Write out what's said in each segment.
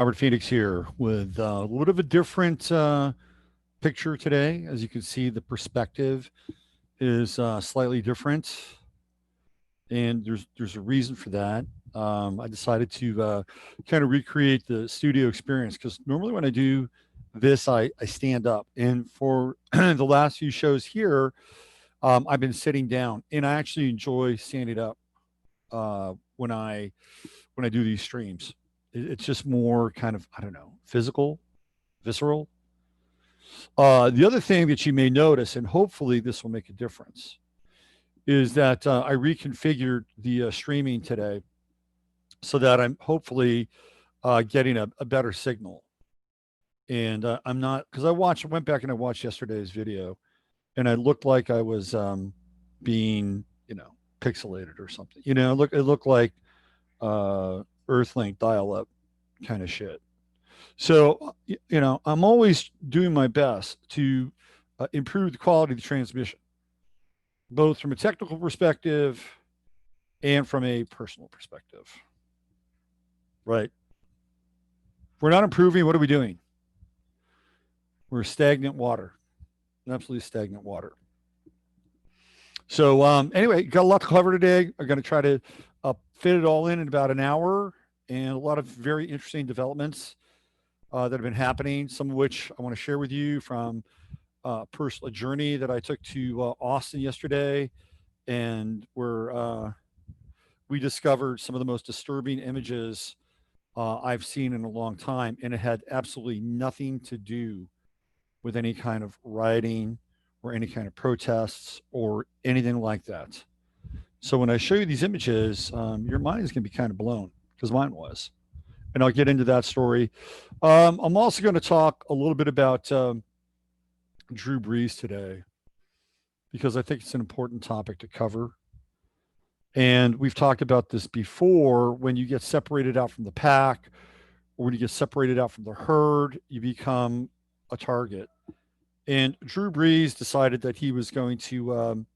Robert Phoenix here with a little bit of a different picture today. As you can see, the perspective is slightly different, and there's a reason for that. I decided to kind of recreate the studio experience because normally when I do this, I stand up, and for the last few shows here, I've been sitting down, and I actually enjoy standing up when I do these streams. It's just more kind of, I don't know, physical, visceral. The other thing that you may notice, and hopefully this will make a difference, is that I reconfigured the streaming today so that I'm hopefully getting a better signal. And I'm not, because went back and I watched yesterday's video, and I looked like I was being, pixelated or something. It looked like Earthlink dial-up kind of shit. So, I'm always doing my best to improve the quality of the transmission, both from a technical perspective and from a personal perspective. Right? If we're not improving, what are we doing? We're stagnant water, absolutely stagnant water. So, anyway, got a lot to cover today. I'm going to try to fit it all in about an hour, and a lot of very interesting developments that have been happening, some of which I want to share with you from personal journey that I took to Austin yesterday, and where we discovered some of the most disturbing images I've seen in a long time, and it had absolutely nothing to do with any kind of rioting or any kind of protests or anything like that. So when I show you these images, your mind is going to be kind of blown because mine was. And I'll get into that story. I'm also going to talk a little bit about Drew Brees today because I think it's an important topic to cover. And we've talked about this before. When you get separated out from the pack, or when you get separated out from the herd, you become a target. And Drew Brees decided that he was going to,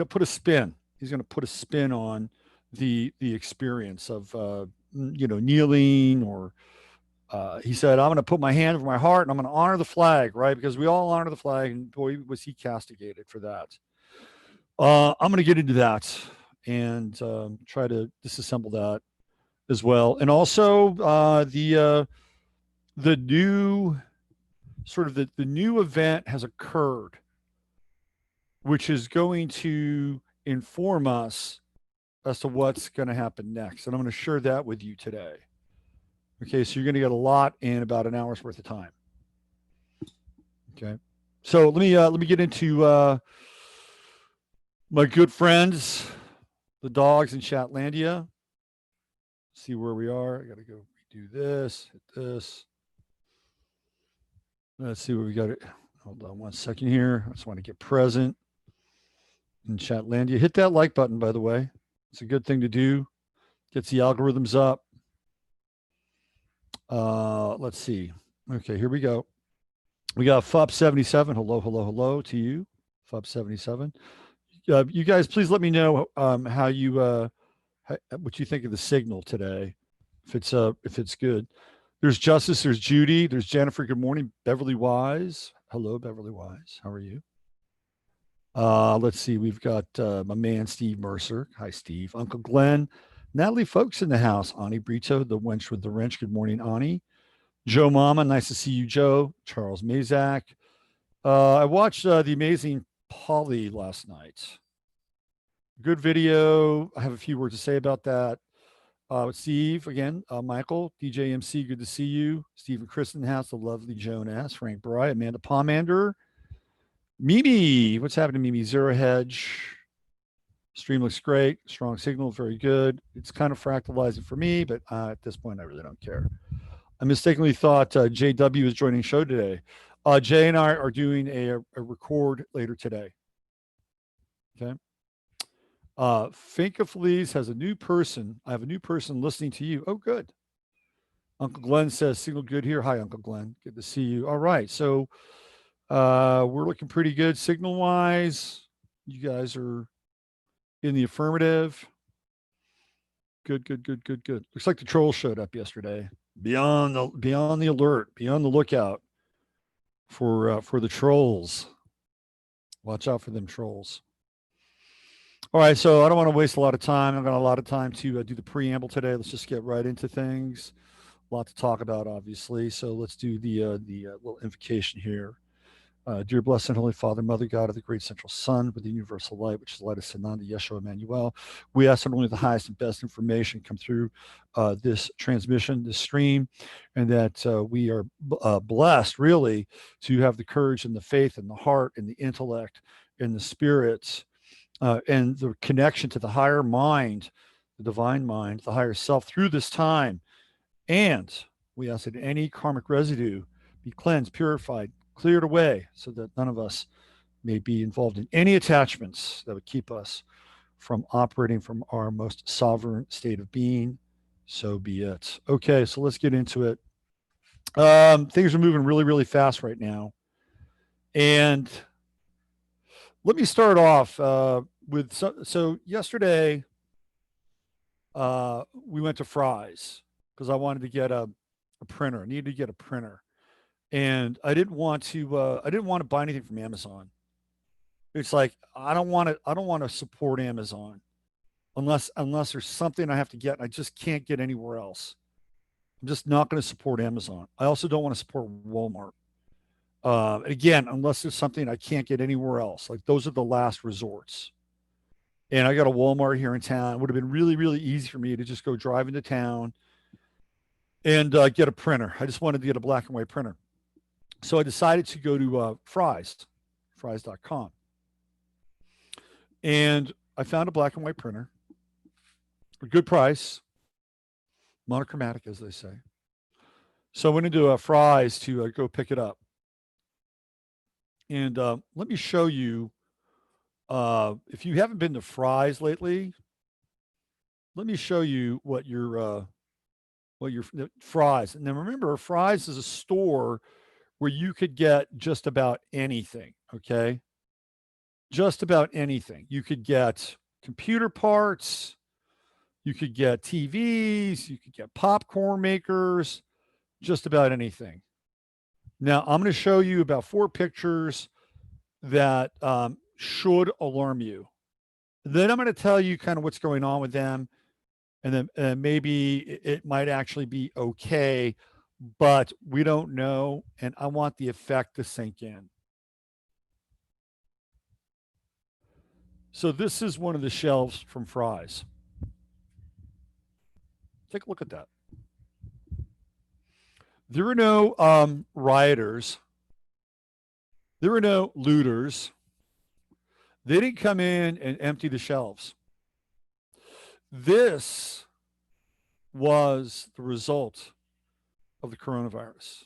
put a spin. He's going to put a spin on the experience of, kneeling, or he said, I'm going to put my hand over my heart and I'm going to honor the flag, right? Because we all honor the flag, and boy, was he castigated for that. I'm going to get into that and try to disassemble that as well. And also the new sort of the new event has occurred, which is going to inform us as to what's going to happen next. And I'm going to share that with you today. Okay, so you're going to get a lot in about an hour's worth of time. Okay, so let me get into my good friends, the dogs in Chatlandia. See where we are. I got to go redo this, hit this. Let's see what we got. Hold on one second here. I just want to get present in Chatlandia. Hit that like button, by the way. It's a good thing to do. Gets the algorithms up. Let's see. Okay, here we go. We got FUP77. Hello, hello, hello to you, FUP77. You guys, please let me know how you what you think of the signal today. If it's good. There's Justice. There's Judy. There's Jennifer. Good morning, Beverly Wise. Hello, Beverly Wise. How are you? Let's see. We've got my man Steve Mercer. Hi, Steve. Uncle Glenn. Natalie Folks in the house. Ani Brito, the wench with the wrench. Good morning, Ani. Joe Mama. Nice to see you, Joe. Charles Mazak. I watched The Amazing Polly last night. Good video. I have a few words to say about that. Steve, again, Michael, DJ MC, good to see you. Stephen Kristenhouse, the lovely Jonas, Frank Bry, Amanda Pomander, Mimi, what's happening, Mimi? Zero Hedge. Stream looks great. Strong signal, very good. It's kind of fractalizing for me, but at this point, I really don't care. I mistakenly thought JW was joining the show today. Jay and I are doing a record later today. Okay. Finca Feliz has a new person. I have a new person listening to you. Oh, good. Uncle Glenn says, signal good here. Hi, Uncle Glenn. Good to see you. All right. So we're looking pretty good signal-wise. You guys are in the affirmative. Good, good, good, good, good. Looks like the troll showed up yesterday. Be on the alert. Be on the lookout for the trolls. Watch out for them trolls. All right, so I don't want to waste a lot of time. I've got a lot of time to do the preamble today. Let's just get right into things. A lot to talk about, obviously. So let's do the little invocation here. Dear blessed and holy Father, Mother God of the great central Sun, with the universal light, which is light of Sananda, Yeshua, Emmanuel, we ask that only the highest and best information come through this transmission, this stream, and that we are blessed, really, to have the courage and the faith and the heart and the intellect and the spirits and the connection to the higher mind, the divine mind, the higher self through this time. And we ask that any karmic residue be cleansed, purified, cleared away so that none of us may be involved in any attachments that would keep us from operating from our most sovereign state of being. So be it. Okay, so let's get into it. Things are moving really, really fast right now. And let me start off with so yesterday we went to Fry's because I wanted to get a printer. I needed to get a printer, and I didn't want to buy anything from Amazon. It's like I don't want to support Amazon unless there's something I have to get and I just can't get anywhere else. I'm just not going to support Amazon. I also don't want to support Walmart. Again, unless there's something I can't get anywhere else. Like those are the last resorts. And I got a Walmart here in town. It would have been really, really easy for me to just go drive into town and get a printer. I just wanted to get a black and white printer. So I decided to go to fries.com. And I found a black and white printer, a good price, monochromatic, as they say. So I went into Fry's to go pick it up. And let me show you, if you haven't been to Fry's lately, let me show you what your Fry's. And then remember, Fry's is a store where you could get just about anything. Okay, just about anything. You could get computer parts, you could get TVs, you could get popcorn makers, just about anything. Now, I'm going to show you about 4 pictures that should alarm you. Then I'm going to tell you kind of what's going on with them. And then maybe it might actually be okay, but we don't know. And I want the effect to sink in. So this is one of the shelves from Fry's. Take a look at that. There were no rioters. There were no looters. They didn't come in and empty the shelves. This was the result of the coronavirus.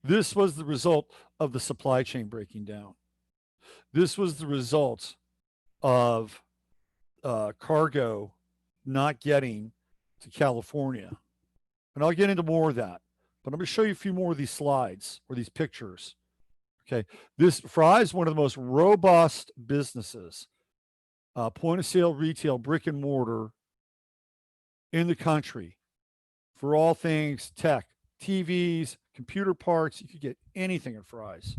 This was the result of the supply chain breaking down. This was the result of cargo not getting to California. And I'll get into more of that. But I'm going to show you a few more of these slides or these pictures. Okay. This Fry is one of the most robust businesses, point of sale retail, brick and mortar in the country for all things tech, TVs, computer parts. You could get anything at Fry's.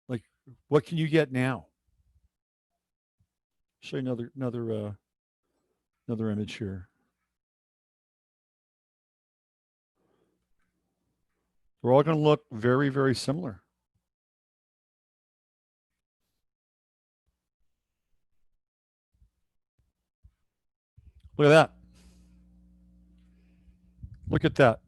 Like, what can you get now? Show you another image here. They're all going to look very, very similar. Look at that. Look at that.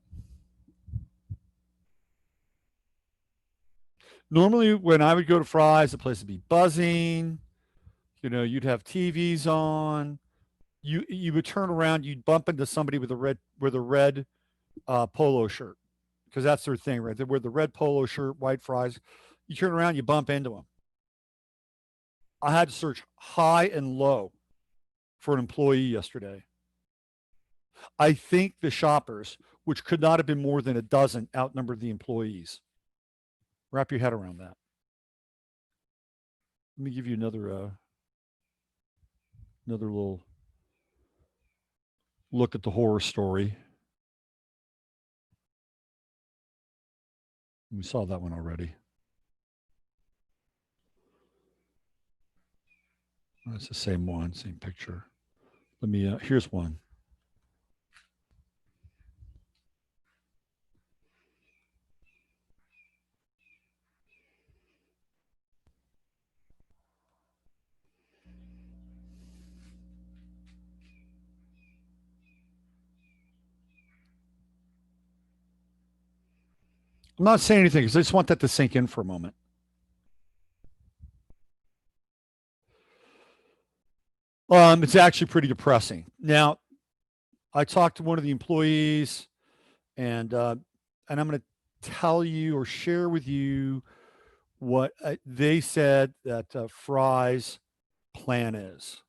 Normally, when I would go to Fry's, the place would be buzzing. You know, you'd have TVs on. You would turn around, you'd bump into somebody with a red polo shirt because that's their thing, right? They wear the red polo shirt, white fries. You turn around, you bump into them. I had to search high and low for an employee yesterday. I think the shoppers, which could not have been more than a dozen, outnumbered the employees. Wrap your head around that. Let me give you another little look at the horror story. We saw that one already. It's the same one, same picture. Let me, here's one. I'm not saying anything because I just want that to sink in for a moment. It's actually pretty depressing. Now, I talked to one of the employees, and I'm going to tell you or share with you what they said that Fry's plan is.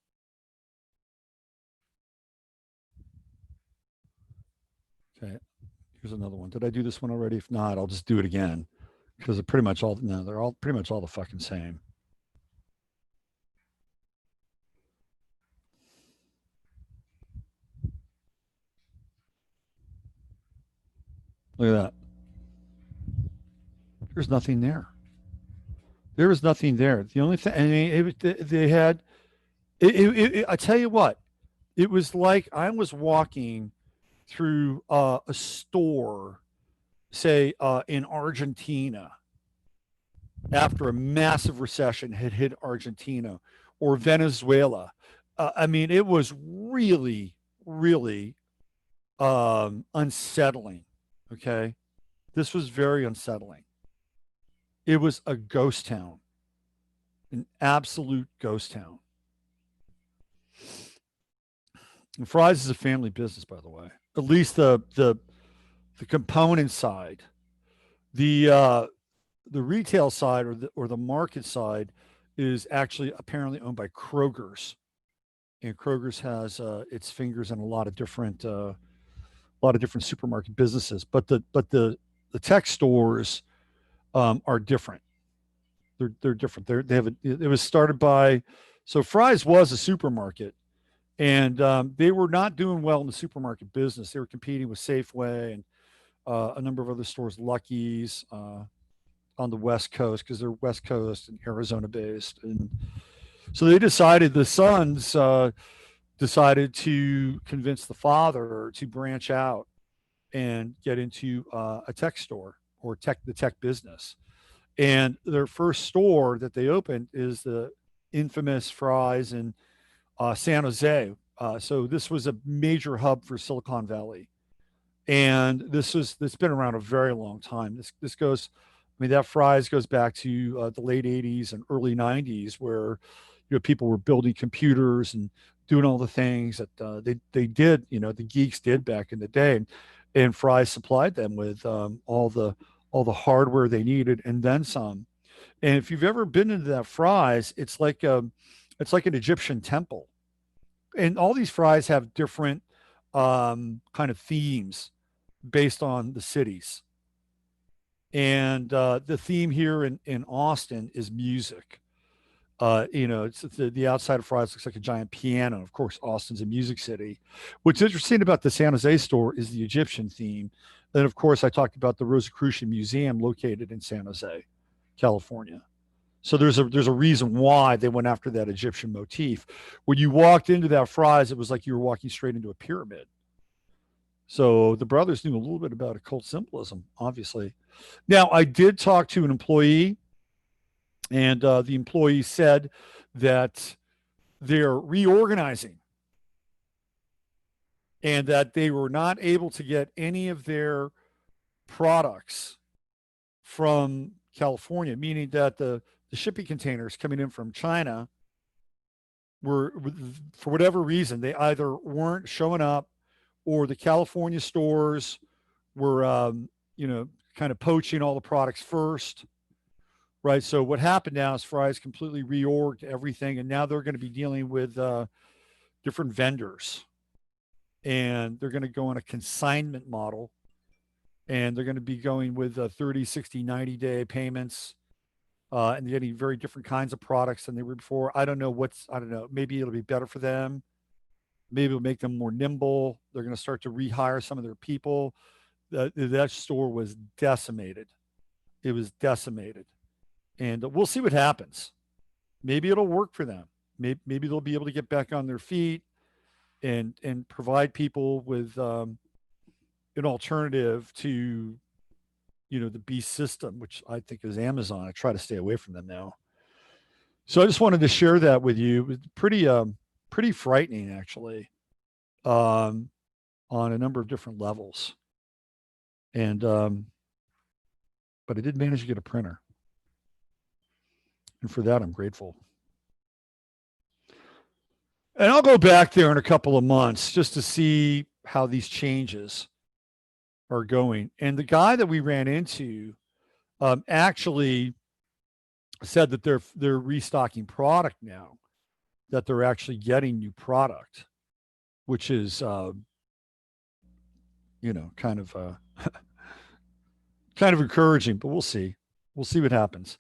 Okay, here's another one. Did I do this one already? If not, I'll just do it again because they're pretty much all no, they're all pretty much all the fucking same. Look at that. There's nothing there. There was nothing there. The only thing, I mean, they had. I tell you what, it was like I was walking through a store, say in Argentina, after a massive recession had hit Argentina or Venezuela. I mean, it was really, really unsettling. Okay. This was very unsettling. It was a ghost town, an absolute ghost town. And Fry's is a family business, by the way. At least the component side, the the retail side or the market side is actually apparently owned by Kroger's, and Kroger's has its fingers in a lot of different supermarket businesses. But the tech stores are different. They're different. They have it was started by so Fry's was a supermarket, and they were not doing well in the supermarket business. They were competing with Safeway and a number of other stores, Lucky's, on the West Coast because they're West Coast and Arizona based, and so they decided the sons decided to convince the father to branch out and get into a tech store or the tech business. And their first store that they opened is the infamous Fry's in San Jose. So this was a major hub for Silicon Valley, and this been around a very long time. This goes, I mean, that Fry's goes back to the late '80s and early '90s, where people were building computers and doing all the things that they did, the geeks did back in the day, and Fry's supplied them with all the hardware they needed and then some. And if you've ever been into that Fry's, it's like an Egyptian temple, and all these Fry's have different kind of themes based on the cities. And the theme here in Austin is music. It's the outside of Fry's looks like a giant piano. Of course, Austin's a music city. What's interesting about the San Jose store is the Egyptian theme. Then, of course, I talked about the Rosicrucian Museum located in San Jose, California. So there's a reason why they went after that Egyptian motif. When you walked into that Fry's, it was like you were walking straight into a pyramid. So the brothers knew a little bit about occult symbolism, obviously. Now, I did talk to an employee, and the employee said that they're reorganizing and that they were not able to get any of their products from California, meaning that the shipping containers coming in from China were, for whatever reason, they either weren't showing up or the California stores were, kind of poaching all the products first, right? So what happened now is Fry's completely reorged everything, and now they're going to be dealing with different vendors, and they're going to go on a consignment model, and they're going to be going with 30, 60, 90-day payments. And they're getting very different kinds of products than they were before. I don't know. Maybe it'll be better for them. Maybe it'll make them more nimble. They're going to start to rehire some of their people. That store was decimated. It was decimated. And we'll see what happens. Maybe it'll work for them. Maybe they'll be able to get back on their feet and provide people with an alternative to the beast system, which I think is Amazon. I try to stay away from them now. So I just wanted to share that with you. It was pretty frightening actually, um, on a number of different levels. And but I did manage to get a printer, and for that I'm grateful. And I'll go back there in a couple of months just to see how these changes are going. And the guy that we ran into actually said that they're restocking product now, that they're actually getting new product, which is kind of kind of encouraging. But we'll see what happens.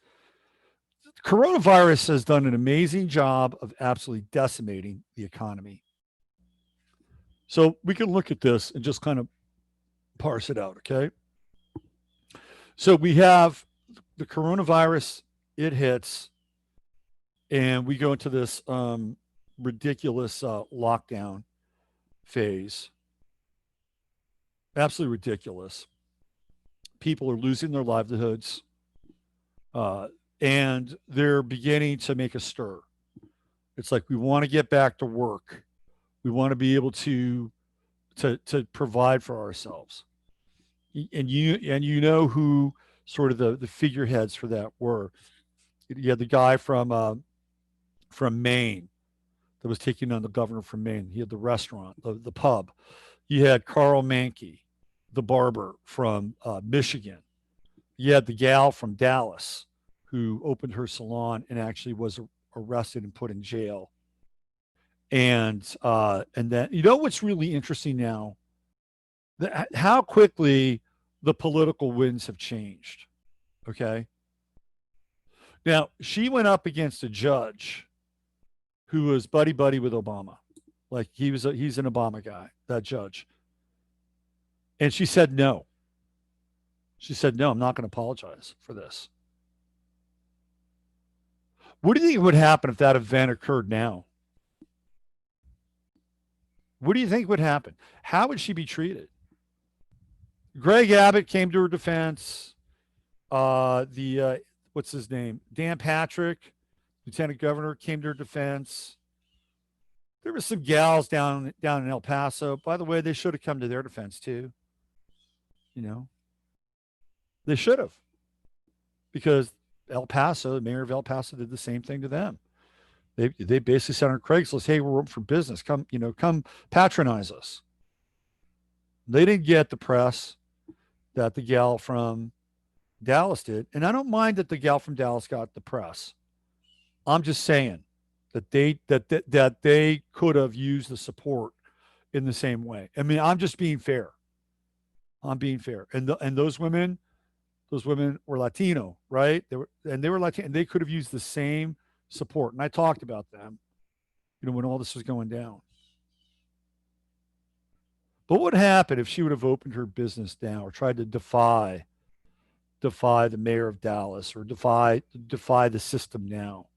Coronavirus has done an amazing job of absolutely decimating the economy. So we can look at this and just kind of parse it out, okay? So we have the coronavirus, it hits, and we go into this ridiculous lockdown phase. Absolutely ridiculous. People are losing their livelihoods, and they're beginning to make a stir. It's like we want to get back to work. We want to be able to provide for ourselves. And you know who sort of the figureheads for that were. You had the guy from Maine that was taking on the governor from Maine. He had the restaurant, the pub. You had Carl Mankey, the barber from Michigan. You had the gal from Dallas who opened her salon and actually was arrested and put in jail. And then what's really interesting now, how quickly the political winds have changed. Okay. Now she went up against a judge who was buddy with Obama. Like he's an Obama guy, that judge. And she said no. She said, no, I'm not going to apologize for this. What do you think would happen if that event occurred now? What do you think would happen? How would she be treated? Greg Abbott came to her defense. What's his name? Dan Patrick, Lieutenant Governor, came to her defense. There were some gals down in El Paso. By the way, they should have come to their defense too. They should have, because El Paso, the mayor of El Paso, did the same thing to them. They basically said on Craigslist, "Hey, we're open for business. Come patronize us." They didn't get the press that the gal from Dallas did, and I don't mind that the gal from Dallas got the press. I'm just saying that they could have used the support in the same way. I mean, I'm just being fair. I'm being fair, and those women were Latino, right? They were Latino, and they could have used the same support. And I talked about them, when all this was going down. But what happened if she would have opened her business now, or tried to defy the mayor of Dallas, or defy the system now?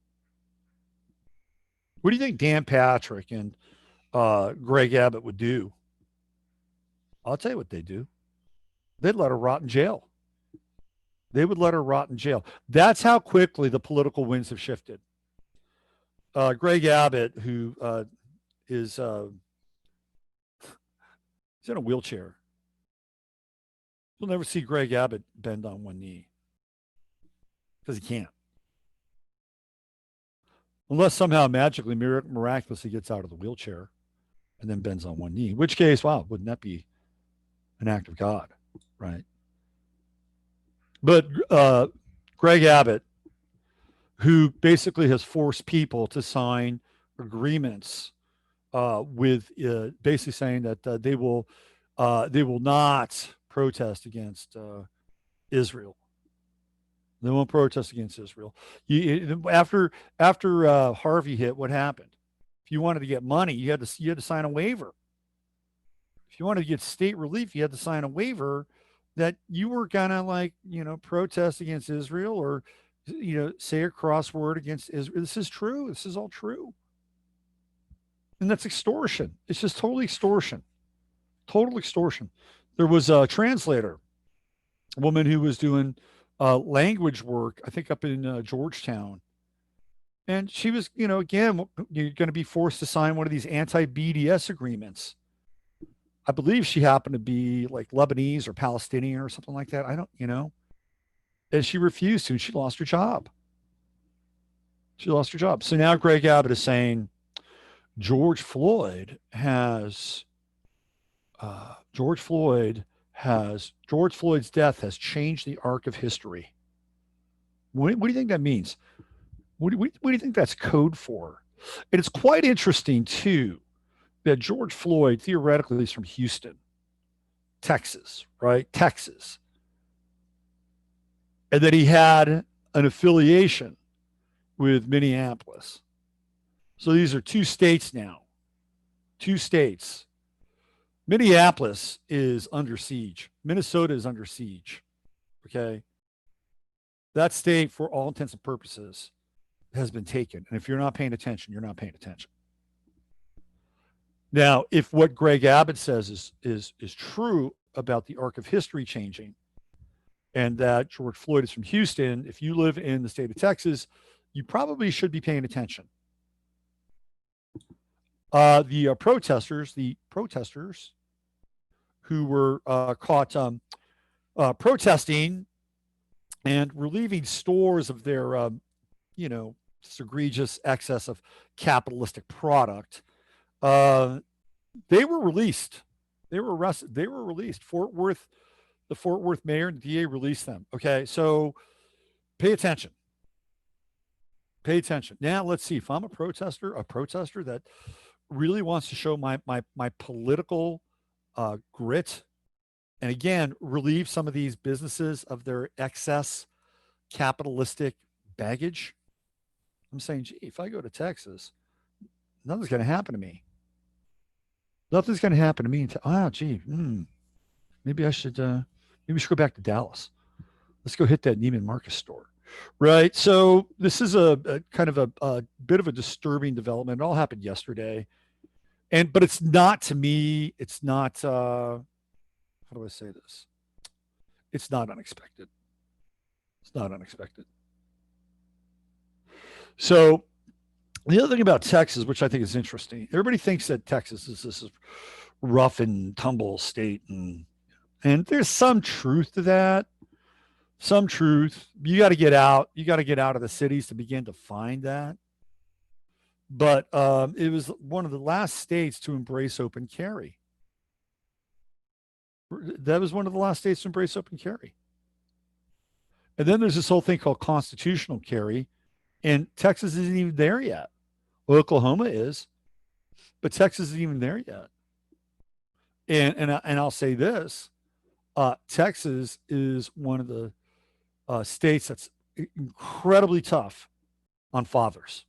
What do you think Dan Patrick and Greg Abbott would do? I'll tell you what they do. They'd let her rot in jail. They would let her rot in jail. That's how quickly the political winds have shifted. Greg Abbott, who is he's in a wheelchair. You'll never see Greg Abbott bend on one knee because he can't. Unless somehow magically, miraculously gets out of the wheelchair and then bends on one knee. In which case, wow, wouldn't that be an act of God, right? But Greg Abbott, who basically has forced people to sign agreements with basically saying that they will not protest against Israel. They won't protest against Israel. After Harvey hit, what happened? If you wanted to get money, you had to sign a waiver. If you wanted to get state relief, you had to sign a waiver. that you were gonna like, protest against Israel or say a crossword against Israel. This is true. This is all true. And that's extortion. It's just totally extortion. Total extortion. There was a translator, a woman who was doing language work, I think up in Georgetown. And she was, again, you're going to be forced to sign one of these anti BDS agreements. I believe she happened to be like Lebanese or Palestinian or something like that. I don't. And she refused to, and she lost her job. She lost her job. So now Greg Abbott is saying George Floyd has George Floyd's death has changed the arc of history. What do you think that means? What do you think that's code for? And it's quite interesting too that George Floyd theoretically is from Houston, Texas, right? Texas, and that he had an affiliation with Minneapolis. So these are two states now. Two states. Minneapolis is under siege. Minnesota is under siege. Okay. That state, for all intents and purposes, has been taken. And if you're not paying attention, you're not paying attention. Now, if what Greg Abbott says is true about the arc of history changing, and that George Floyd is from Houston, if you live in the state of Texas, you probably should be paying attention. The protesters who were caught protesting and relieving stores of their, this egregious excess of capitalistic product, they were released. They were arrested. They were released. The Fort Worth mayor and the DA released them. Okay, so pay attention. Pay attention. Now let's see. If I'm a protester that really wants to show my political grit, and again relieve some of these businesses of their excess capitalistic baggage, I'm saying, gee, if I go to Texas, nothing's going to happen to me. Nothing's going to happen to me until, maybe I should go back to Dallas. Let's go hit that Neiman Marcus store. Right. So this is a kind of a bit of a disturbing development. It all happened yesterday. But it's not, to me, it's not, how do I say this? It's not unexpected. It's not unexpected. So the other thing about Texas, which I think is interesting, everybody thinks that Texas is this rough and tumble state, and there's some truth to that. Some truth. You got to get out. You got to get out of the cities to begin to find that. But it was one of the last states to embrace open carry. That was one of the last states to embrace open carry. And then there's this whole thing called constitutional carry, and Texas isn't even there yet. Oklahoma is, but Texas isn't even there yet. And I'll say this: Texas is one of the states that's incredibly tough on fathers.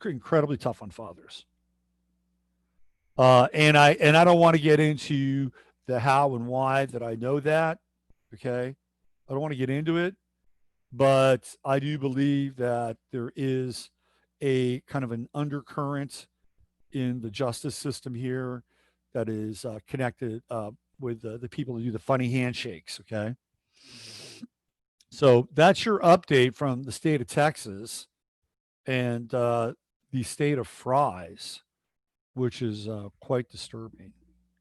Incredibly tough on fathers. And I don't want to get into the how and why that I know that. Okay, I don't want to get into it, but I do believe that there is a kind of an undercurrent in the justice system here that is connected with the people who do the funny handshakes. Okay. So that's your update from the state of Texas and the state of fries, which is quite disturbing.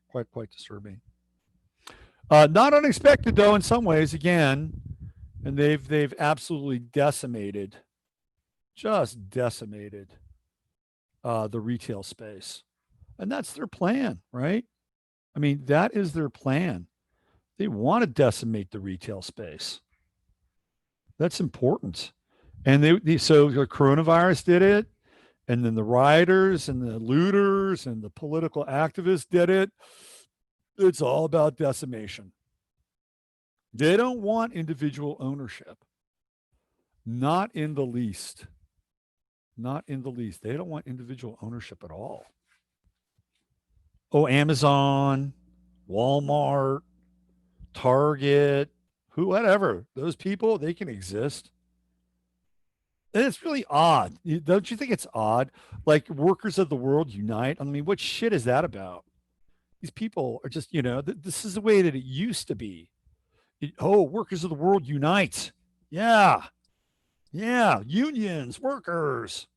Quite disturbing. Not unexpected though in some ways, again, and they've absolutely decimated, just decimated the retail space. And that's their plan, right? I mean, that is their plan. They want to decimate the retail space. That's important. And so the coronavirus did it, and then the rioters and the looters and the political activists did it. It's all about decimation. They don't want individual ownership. Not in the least. Not in the least. They don't want individual ownership at all. Oh, Amazon, Walmart, Target, who, whatever, those people, they can exist. And it's really odd. Don't you think it's odd? Like workers of the world unite. I mean, what shit is that about? These people are just, this is the way that it used to be. Oh, workers of the world unite. Yeah. Yeah. Unions, workers.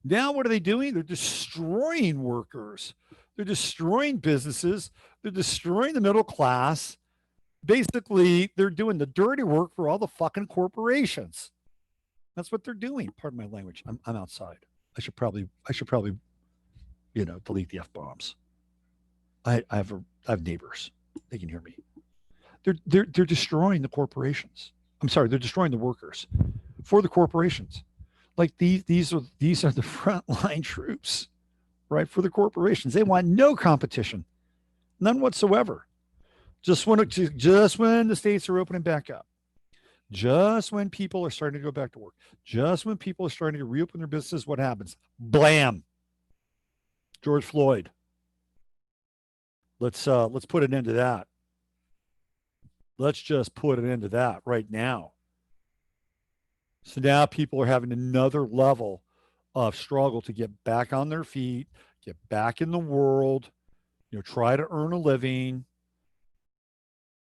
Now, what are they doing? They're destroying workers. They're destroying businesses. They're destroying the middle class. Basically, they're doing the dirty work for all the fucking corporations. That's what they're doing. Pardon my language. I'm outside. I should probably, delete the F bombs. I have neighbors. They can hear me. They're destroying the corporations. I'm sorry, they're destroying the workers for the corporations. Like these are the frontline troops, right? For the corporations. They want no competition, none whatsoever. Just when the states are opening back up, just when people are starting to go back to work, just when people are starting to reopen their businesses, what happens? Blam. George Floyd. Let's put an end to that. Let's just put an end to that right now. So now people are having another level of struggle to get back on their feet, get back in the world, try to earn a living.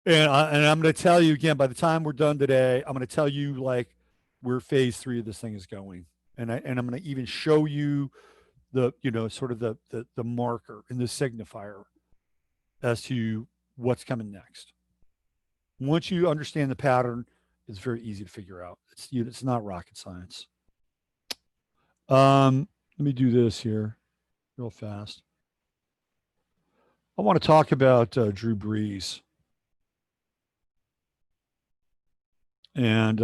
And I'm going to tell you again, by the time we're done today, I'm going to tell you like where phase 3 of this thing is going. And I'm going to even show you the, sort of the marker and the signifier as to what's coming next. Once you understand the pattern, it's very easy to figure out. It's not rocket science. Let me do this here real fast. I want to talk about Drew Brees. And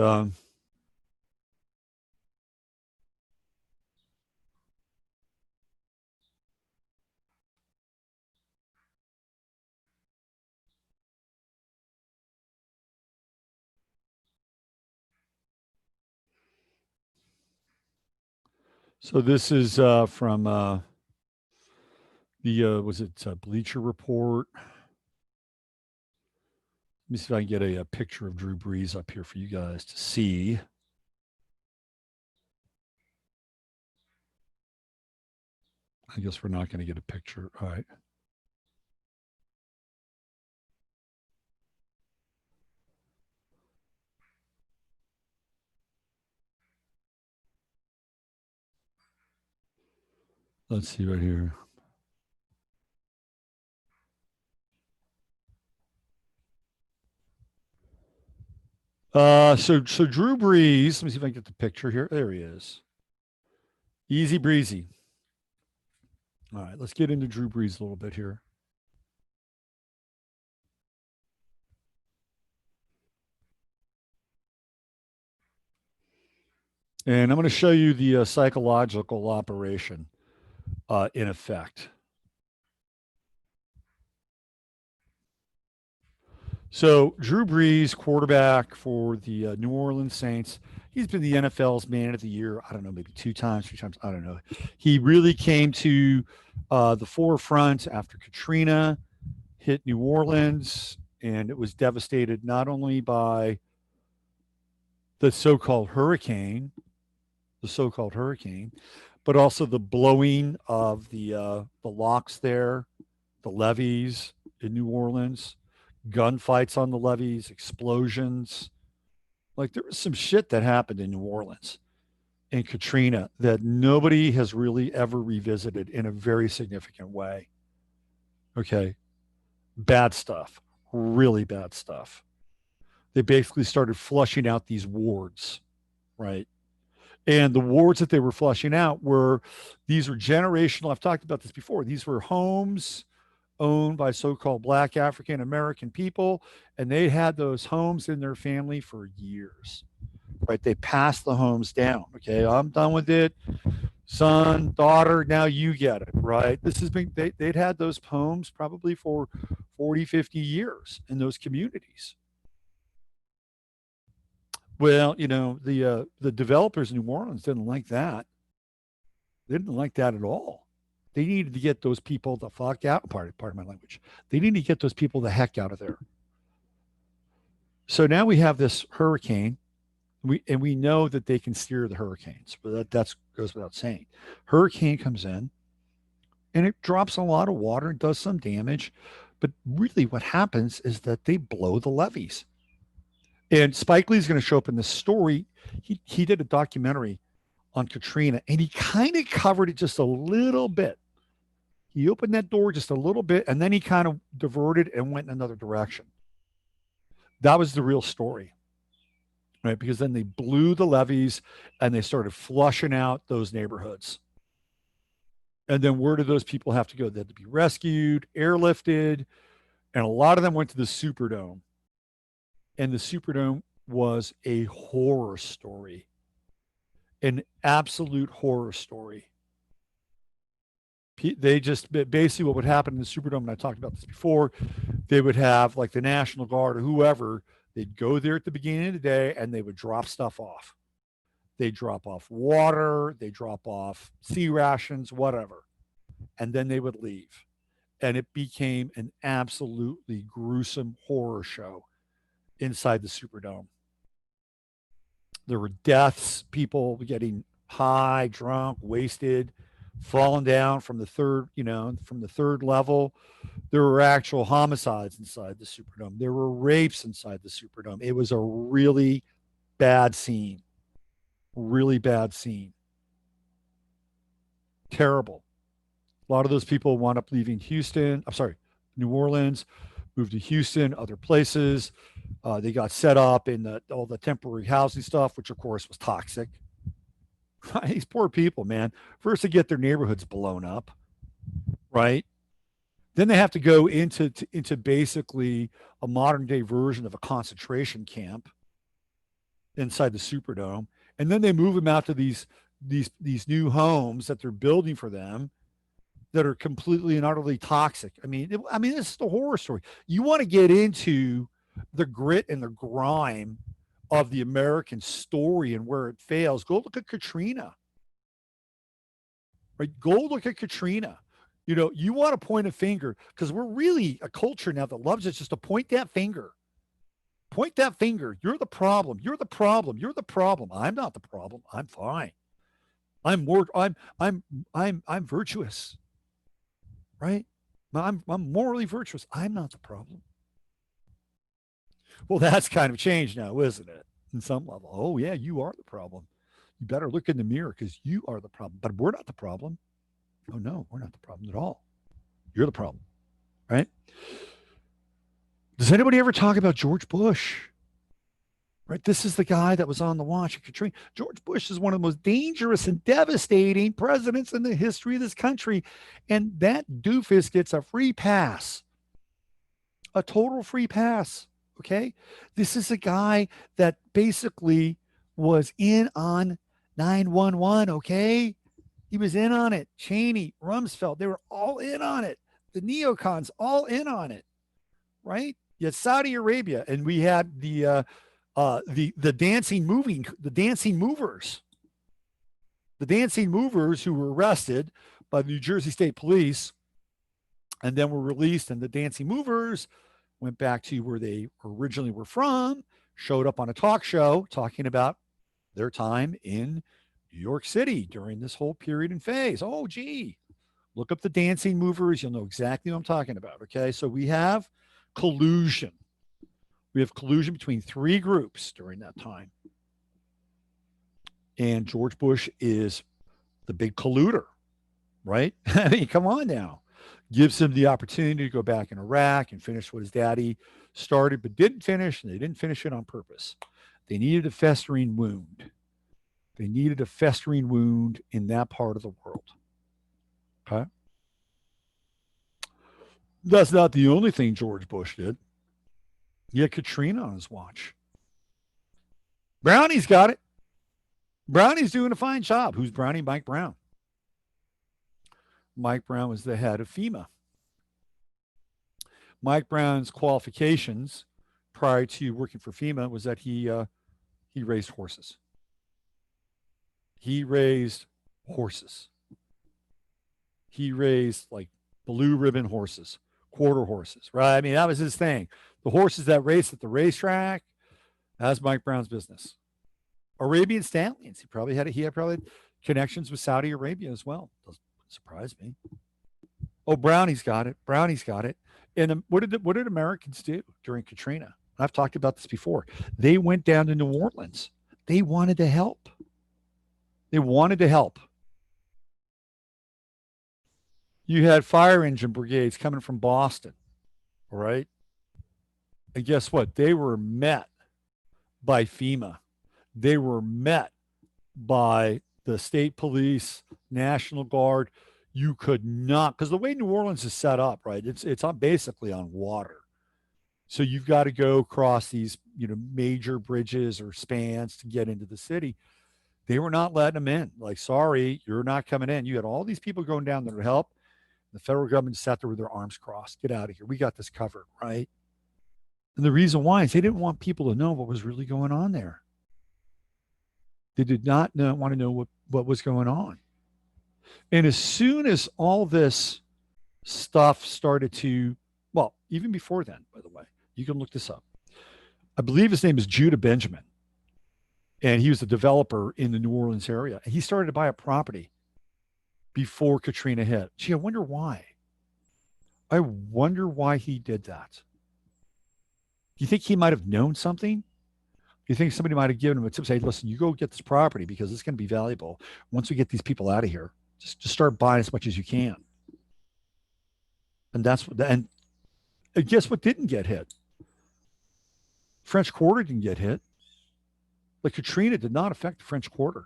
so this is from the was it Bleacher Report? Let me see if I can get a picture of Drew Brees up here for you guys to see. I guess we're not going to get a picture. All right. Let's see right here. So Drew Brees, let me see if I can get the picture here. There he is. Easy breezy. All right, let's get into Drew Brees a little bit here. And I'm going to show you the psychological operation in effect. So Drew Brees, quarterback for the New Orleans Saints, he's been the NFL's Man of the Year. I don't know, maybe 2 times, 3 times. I don't know. He really came to the forefront after Katrina hit New Orleans, and it was devastated not only by the so-called hurricane, but also the blowing of the locks there, the levees in New Orleans, gunfights on the levees, explosions. Like there was some shit that happened in New Orleans and Katrina that nobody has really ever revisited in a very significant way. Okay. Bad stuff, really bad stuff. They basically started flushing out these wards, right? And the wards that they were flushing out these were generational. I've talked about this before. These were homes owned by so-called Black African American people, and they had those homes in their family for years, right? They passed the homes down. Okay, I'm done with it. Son, daughter, now you get it, right? This has been, they'd had those homes probably for 40, 50 years in those communities. Well, the developers in New Orleans didn't like that. They didn't like that at all. They needed to get those people the fuck out. Pardon my language. They needed to get those people the heck out of there. So now we have this hurricane. We know that they can steer the hurricanes, but that goes without saying. Hurricane comes in and it drops a lot of water and does some damage. But really, what happens is that they blow the levees. And Spike Lee's going to show up in this story. He did a documentary on Katrina, and he kind of covered it just a little bit. He opened that door just a little bit, and then he kind of diverted and went in another direction. That was the real story, right? Because then they blew the levees and they started flushing out those neighborhoods. And then where did those people have to go? They had to be rescued, airlifted, and a lot of them went to the Superdome. And the Superdome was a horror story, an absolute horror story. They just basically what would happen in the Superdome, and I talked about this before, they would have like the National Guard or whoever, they'd go there at the beginning of the day and they would drop stuff off. They drop off water, they drop off sea rations, whatever. And then they would leave. And it became an absolutely gruesome horror show inside the Superdome. There were deaths, people getting high, drunk, wasted, falling down from the third level. There were actual homicides inside the Superdome. There were rapes inside the Superdome. It was a really bad scene. Really bad scene. Terrible. A lot of those people wound up leaving New Orleans, moved to Houston, other places. They got set up in all the temporary housing stuff, which of course was toxic. These poor people, man. First, they get their neighborhoods blown up, right? Then they have to go into basically a modern day version of a concentration camp inside the Superdome, and then they move them out to these new homes that they're building for them that are completely and utterly toxic. I mean, this is the horror story. You want to get into the grit and the grime of the American story and where it fails. Go look at Katrina. Right? Go look at Katrina. You want to point a finger because we're really a culture now that loves it just to point that finger. Point that finger. You're the problem. You're the problem. You're the problem. I'm not the problem. I'm fine. I'm virtuous. Right? I'm morally virtuous. I'm not the problem. Well, that's kind of changed now, isn't it? In some level. Oh, yeah, you are the problem. You better look in the mirror because you are the problem. But we're not the problem. Oh, no, we're not the problem at all. You're the problem. Right? Does anybody ever talk about George Bush? Right? This is the guy that was on the watch of Katrina. George Bush is one of the most dangerous and devastating presidents in the history of this country. And that doofus gets a free pass, a total free pass. Okay. This is a guy that basically was in on 911. Okay. He was in on it. Cheney, Rumsfeld, they were all in on it. The neocons all in on it. Right. Yet Saudi Arabia, and we had the dancing movers who were arrested by the New Jersey State Police and then were released, and the dancing movers went back to where they originally were from, showed up on a talk show talking about their time in New York City during this whole period and phase. Oh, gee, look up the dancing movers. You'll know exactly what I'm talking about. Okay. So we have collusion. We have collusion between three groups during that time. And George Bush is the big colluder, right? I mean, come on now. Gives him the opportunity to go back in Iraq and finish what his daddy started but didn't finish, and they didn't finish it on purpose. They needed a festering wound. They needed a festering wound in that part of the world. Okay? That's not the only thing George Bush did. He had Katrina on his watch. Brownie's got it. Brownie's doing a fine job. Who's Brownie? Mike Brown. Mike Brown was the head of FEMA. Mike Brown's qualifications prior to working for FEMA was that he raised horses. He raised horses. He raised like blue ribbon horses, quarter horses, right? I mean, that was his thing. The horses that raced at the racetrack, as Mike Brown's business. Arabian stallions. He had probably connections with Saudi Arabia as well. Doesn't surprise me. Oh, Brownie's got it. Brownie's got it. And what did Americans do during Katrina? I've talked about this before. They went down to New Orleans. They wanted to help. They wanted to help. You had fire engine brigades coming from Boston, all right? And guess what? They were met by FEMA. They were met by the state police, National Guard. You could not, because the way New Orleans is set up, right? It's on basically on water. So you've got to go across these, major bridges or spans to get into the city. They were not letting them in. Like, sorry, you're not coming in. You had all these people going down there to help. The federal government sat there with their arms crossed. Get out of here. We got this covered, right? And the reason why is they didn't want people to know what was really going on there. They did not want to know what was going on. And as soon as all this stuff started to, well, even before then, by the way, you can look this up. I believe his name is Judah Benjamin. And he was a developer in the New Orleans area. And he started to buy a property before Katrina hit. Gee, I wonder why. I wonder why he did that. Do you think he might have known something? Do you think somebody might have given him a tip? Say, listen, you go get this property because it's going to be valuable. Once we get these people out of here, just start buying as much as you can. And and guess what didn't get hit? French Quarter didn't get hit. Like Katrina did not affect the French Quarter.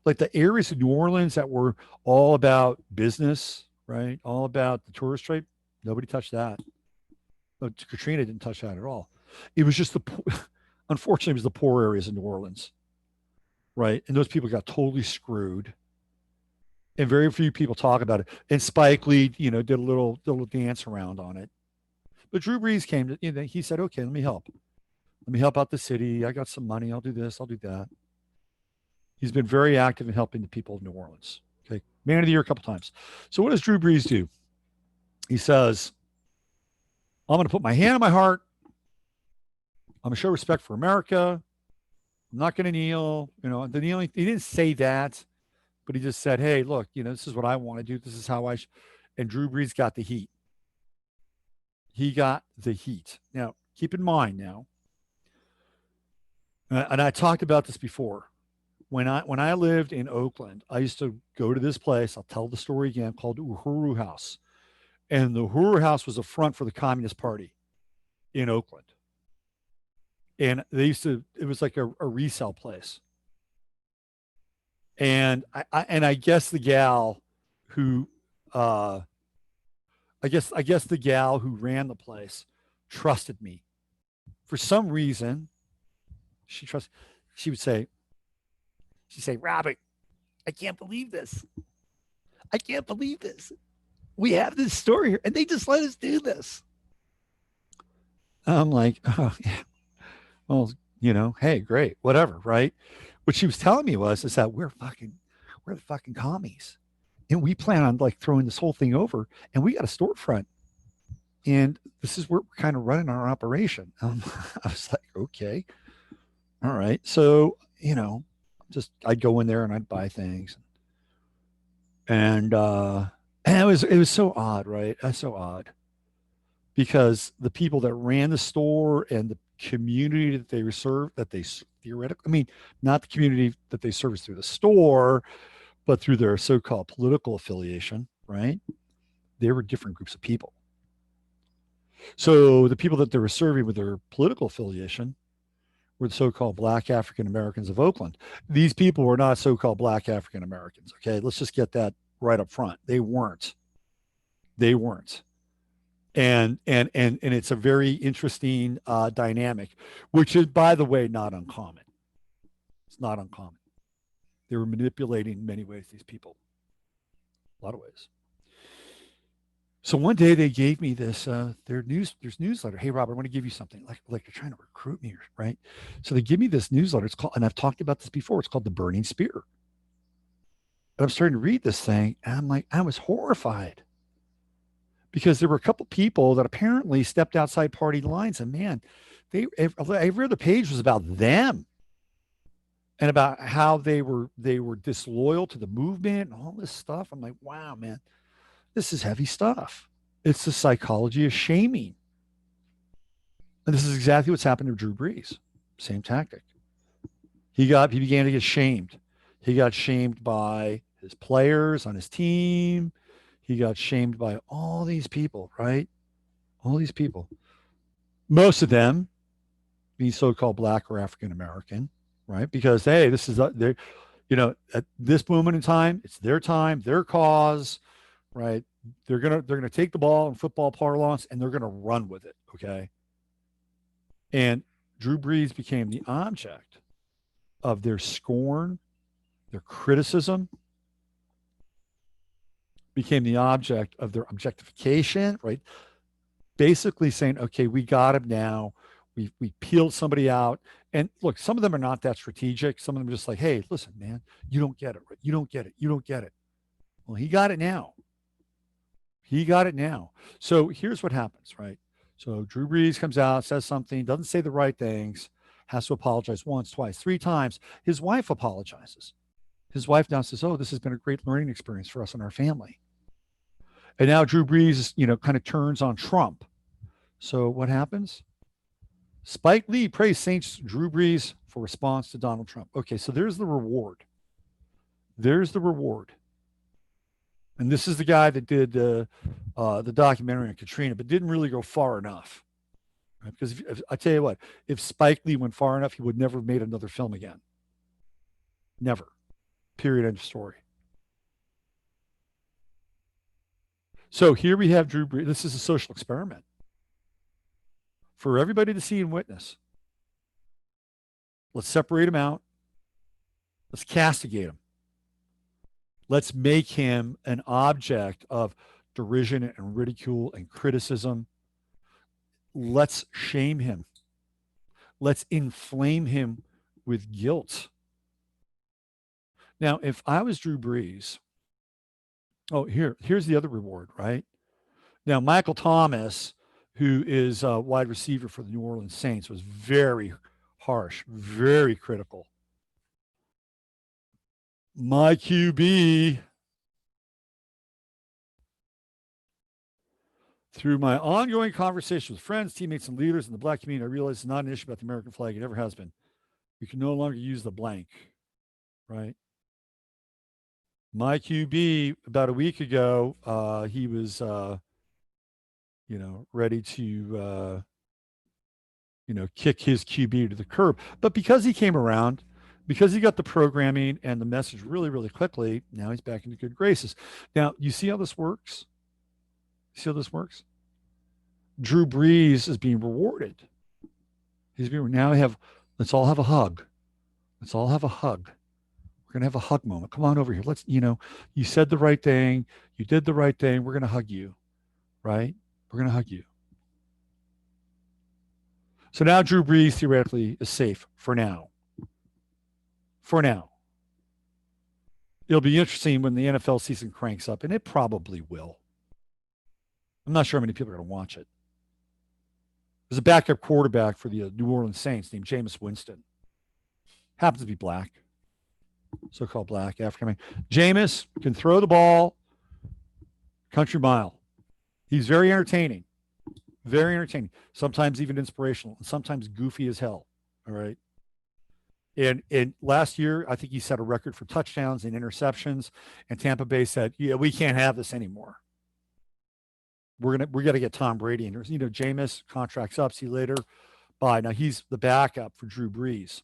Like the areas of New Orleans that were all about business, right? All about the tourist trade, nobody touched that. But Katrina didn't touch that at all. It was just unfortunately, it was the poor areas in New Orleans, right? And those people got totally screwed. And very few people talk about it. And Spike Lee, did a little dance around on it. But Drew Brees came to, he said, okay, let me help. Let me help out the city. I got some money. I'll do this. I'll do that. He's been very active in helping the people of New Orleans. Okay. Man of the year a couple times. So what does Drew Brees do? He says, I'm going to put my hand on my heart. I'm going to show respect for America. I'm not going to kneel. The kneeling, he didn't say that, but he just said, hey, look, this is what I want to do. This is how and Drew Brees got the heat. He got the heat. Now, keep in mind now, and I talked about this before. When I lived in Oakland, I used to go to this place. I'll tell the story again, called Uhuru House. And the Uhuru House was a front for the Communist Party in Oakland. And it was like a resale place. And I guess the gal who, I guess the gal who ran the place trusted me. For some reason, she would say, Robert, I can't believe this. I can't believe this. We have this store here and they just let us do this. I'm like, oh, yeah. Well, hey, great, whatever, right? What she was telling me is that we're the fucking commies. And we plan on like throwing this whole thing over and we got a storefront. And this is where we're kind of running our operation. I was like, okay. All right. So, I'd go in there and I'd buy things. And it was so odd, right? That's so odd. Because the people that ran the store and the community that they served, that they theoretically, I mean, not the community that they service through the store, but through their so-called political affiliation, right? They were different groups of people. So the people that they were serving with their political affiliation were the so-called Black African Americans of Oakland. These people were not so-called Black African Americans. Okay, let's just get that right up front. They weren't. And it's a very interesting dynamic, which is, by the way, not uncommon. It's not uncommon. They were manipulating in many ways, these people, a lot of ways. So one day they gave me this their newsletter. Hey, Robert, I want to give you something. Like they're trying to recruit me, right? So they give me this newsletter. It's called, and I've talked about this before. It's called The Burning Spear. And I'm starting to read this thing, and I'm like, I was horrified because there were a couple people that apparently stepped outside party lines, and man, every other page was about them and about how they were disloyal to the movement and all this stuff. I'm like, wow, man, this is heavy stuff. It's the psychology of shaming. And this is exactly what's happened to Drew Brees. Same tactic. He began to get shamed. He got shamed by his players on his team. He got shamed by all these people, right? All these people. Most of them being so-called black or African American, right? Because hey, this is they, at this moment in time, their cause, right? They're gonna take the ball in football parlance and they're gonna run with it. Okay. And Drew Brees became the object of their scorn, their criticism, became the object of their objectification, right? Basically saying, okay, we got him now. We peeled somebody out. And look, some of them are not that strategic. Some of them are just like, hey, listen, man, you don't get it. Right? You don't get it. You don't get it. Well, he got it now. He got it now. So here's what happens, right? So Drew Brees comes out, says something, doesn't say the right things, has to apologize once, twice, three times. His wife apologizes. His wife now says, oh, this has been a great learning experience for us and our family. And now Drew Brees, kind of turns on Trump. So what happens? Spike Lee praised Saints Drew Brees for response to Donald Trump. Okay, so there's the reward. There's the reward. And this is the guy that did the documentary on Katrina, but didn't really go far enough. Right? Because if, I tell you what, if Spike Lee went far enough, he would never have made another film again. Never. Period. End of story. So here we have Drew Brees. This is a social experiment for everybody to see and witness. Let's separate him out. Let's castigate him. Let's make him an object of derision and ridicule and criticism. Let's shame him. Let's inflame him with guilt. Now, if I was Drew Brees, here's the other reward, right? Now, Michael Thomas, who is a wide receiver for the New Orleans Saints, was very harsh, very critical. My QB, through my ongoing conversations with friends, teammates, and leaders in the black community, I realize it's not an issue about the American flag. It never has been. You can no longer use the blank, right? My QB, about a week ago, he was, ready to, kick his QB to the curb. But because he came around, because he got the programming and the message really, really quickly, now he's back into good graces. Now, you see how this works? See how this works? Drew Brees is being rewarded. Let's all have a hug. Let's all have a hug. We're going to have a hug moment. Come on over here. You said the right thing. You did the right thing. We're going to hug you, right? We're going to hug you. So now Drew Brees theoretically is safe for now. For now. It'll be interesting when the NFL season cranks up, and it probably will. I'm not sure how many people are going to watch it. There's a backup quarterback for the New Orleans Saints named Jameis Winston. Happens to be black. So-called black, African American. Jameis can throw the ball country mile. He's very entertaining. Very entertaining. Sometimes even inspirational. And sometimes goofy as hell. All right. And last year, I think he set a record for touchdowns and interceptions. And Tampa Bay said, yeah, we can't have this anymore. We got to get Tom Brady in. Jameis, contract's up. See you later. Bye. Now he's the backup for Drew Brees.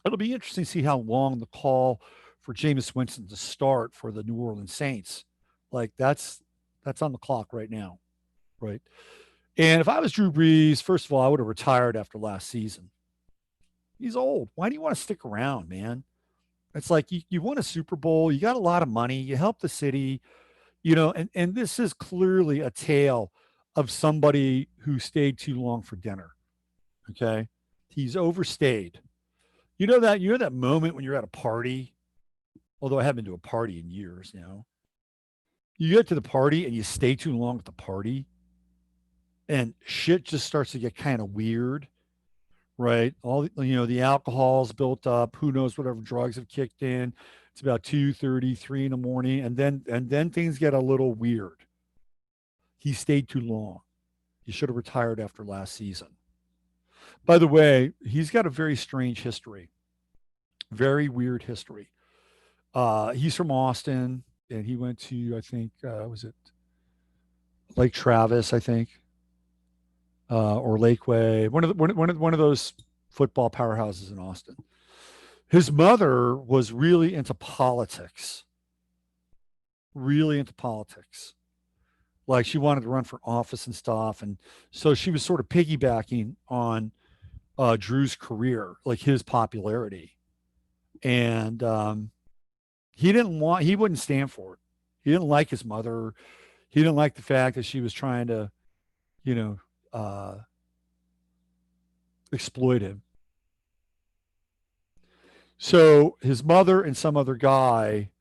It'll be interesting to see how long the call for Jameis Winston to start for the New Orleans Saints. Like that's on the clock right now, right? And if I was Drew Brees, first of all, I would have retired after last season. He's old. Why do you want to stick around, man? It's like you won a Super Bowl. You got a lot of money. You helped the city, and this is clearly a tale of somebody who stayed too long for dinner. Okay. He's overstayed. You know that moment when you're at a party, although I haven't been to a party in years now. You get to the party and you stay too long at the party. and shit just starts to get kind of weird, right? The alcohol's built up. Who knows, whatever drugs have kicked in. It's about 2:30, 3 in the morning, and then things get a little weird. He stayed too long. He should have retired after last season. By the way, he's got a very strange history, very weird history. He's from Austin, and he went to, I think, was it Lake Travis, I think, or Lakeway, one of those football powerhouses in Austin. His mother was really into politics. Like she wanted to run for office and stuff, and so she was sort of piggybacking on Drew's career, like his popularity, and he wouldn't stand for it. He didn't like his mother. He didn't like the fact that she was trying to, you know, exploit him. So his mother and some other guy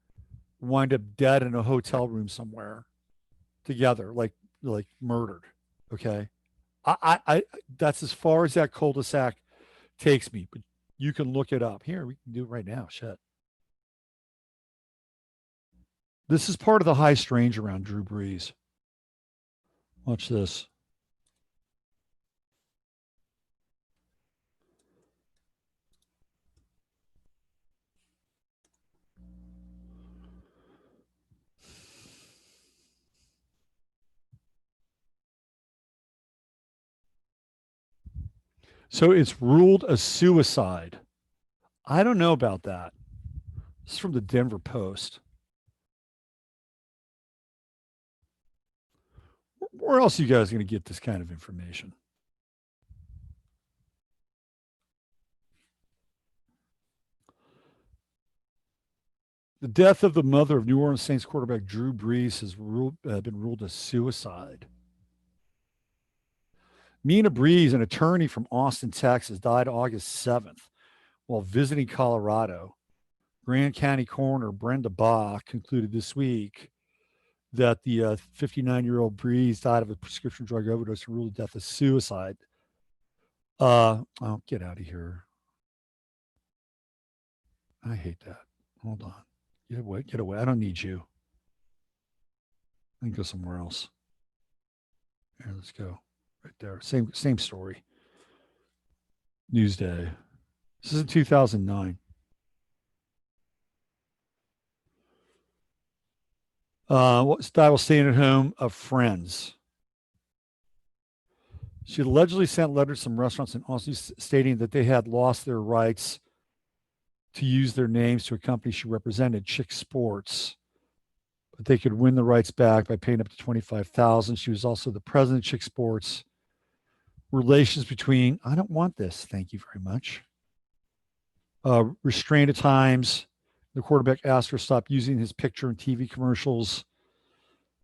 wind up dead in a hotel room somewhere together, like murdered. Okay, I that's as far as that cul-de-sac takes me. But you can look it up. Here, we can do it right now. Shit. This is part of the high strange around Drew Brees. Watch this. So it's ruled a suicide. I don't know about that. This is from the Denver Post. Where else are you guys going to get this kind of information? The death of the mother of New Orleans Saints quarterback Drew Brees has been ruled a suicide. Mina Brees, an attorney from Austin, Texas, died August 7th while visiting Colorado. Grand County Coroner Brenda Baugh concluded this week that the 59-year-old Brees died of a prescription drug overdose and ruled the death a suicide. Oh, get out of here. I hate that. Hold on. Get away. Get away. I don't need you. I can go somewhere else. Here, let's go. Right there. Same story. Newsday. This is in 2009. Style staying at home of friends. She allegedly sent letters to some restaurants in Austin stating that they had lost their rights to use their names to a company she represented, Chick Sports, but they could win the rights back by paying up to 25,000. She was also the president of Chick Sports. Relations between I don't want this. Thank you very much. Restrained at times. The quarterback asked her to stop using his picture in TV commercials.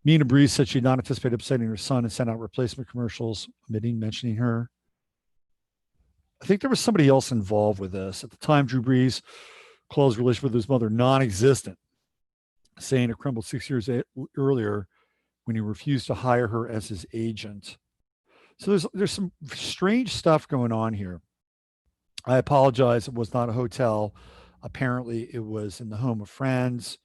Mina Breeze said she did not anticipate upsetting her son and sent out replacement commercials, omitting mentioning her. I think there was somebody else involved with this. At the time, Drew Brees called his relationship with his mother non-existent, saying it crumbled 6 years earlier when he refused to hire her as his agent. So there's some strange stuff going on here. I apologize. It was not a hotel. Apparently, it was in the home of friends,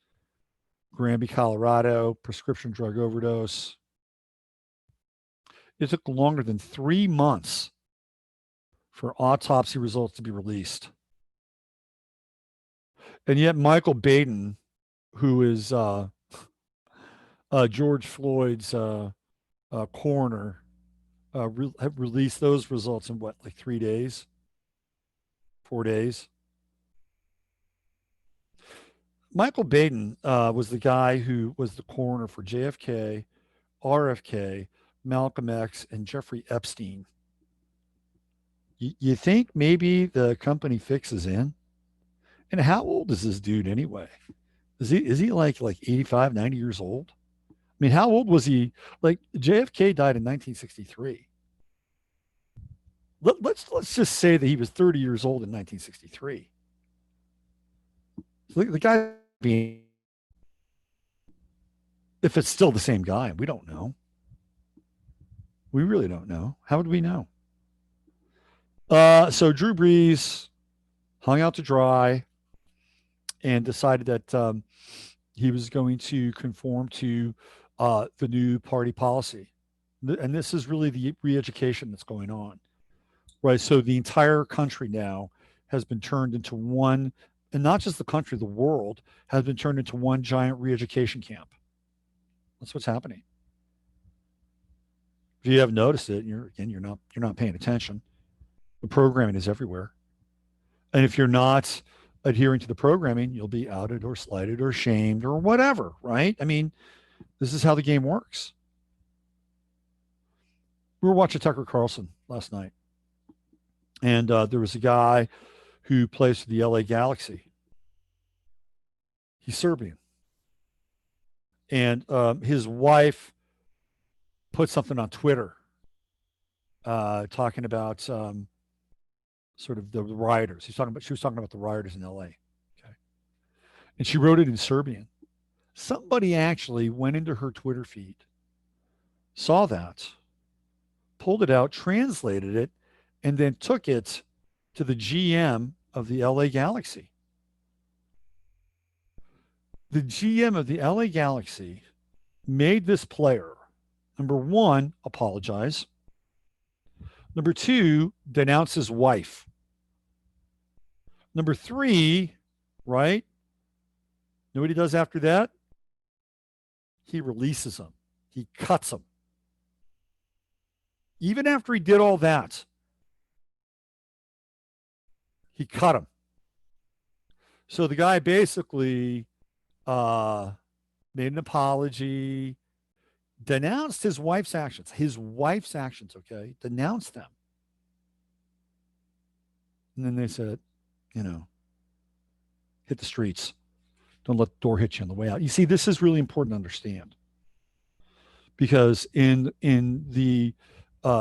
Granby, Colorado, prescription drug overdose. It took longer than 3 months for autopsy results to be released. And yet, Michael Baden, who is George Floyd's coroner, have released those results in what, like 3 days, 4 days. Michael Baden was the guy who was the coroner for JFK, RFK, Malcolm X, and Jeffrey Epstein. You think maybe the company fix is in? And how old is this dude anyway? Is he like 85, 90 years old? I mean, how old was he? Like JFK died in 1963. Let's just say that he was 30 years old in 1963. So the guy being, if it's still the same guy, we don't know. We really don't know. How would we know? So Drew Brees hung out to dry and decided that he was going to conform to the new party policy. And this is really the re-education that's going on, right? So the entire country now has been turned into one, and not just the country, the world has been turned into one giant re-education camp. That's what's happening. If you haven't noticed it, you're not paying attention. The programming is everywhere, and if you're not adhering to the programming, you'll be outed or slighted or shamed or whatever, right? I mean, this is how the game works. We were watching Tucker Carlson last night, and there was a guy who plays for the LA Galaxy. He's Serbian, and his wife put something on Twitter talking about sort of the rioters. She was talking about the rioters in LA. Okay, and she wrote it in Serbian. Somebody actually went into her Twitter feed, saw that, pulled it out, translated it, and then took it to the GM of the LA Galaxy. The GM of the LA Galaxy made this player, number one, apologize. Number two, denounce his wife. Number three, right? Know what he does after that? He releases him. He cuts him. Even after he did all that, he cut him. So the guy basically made an apology, denounced his wife's actions. His wife's actions, okay? Denounced them. And then they said, hit the streets. Don't let the door hit you on the way out. You see, this is really important to understand because in the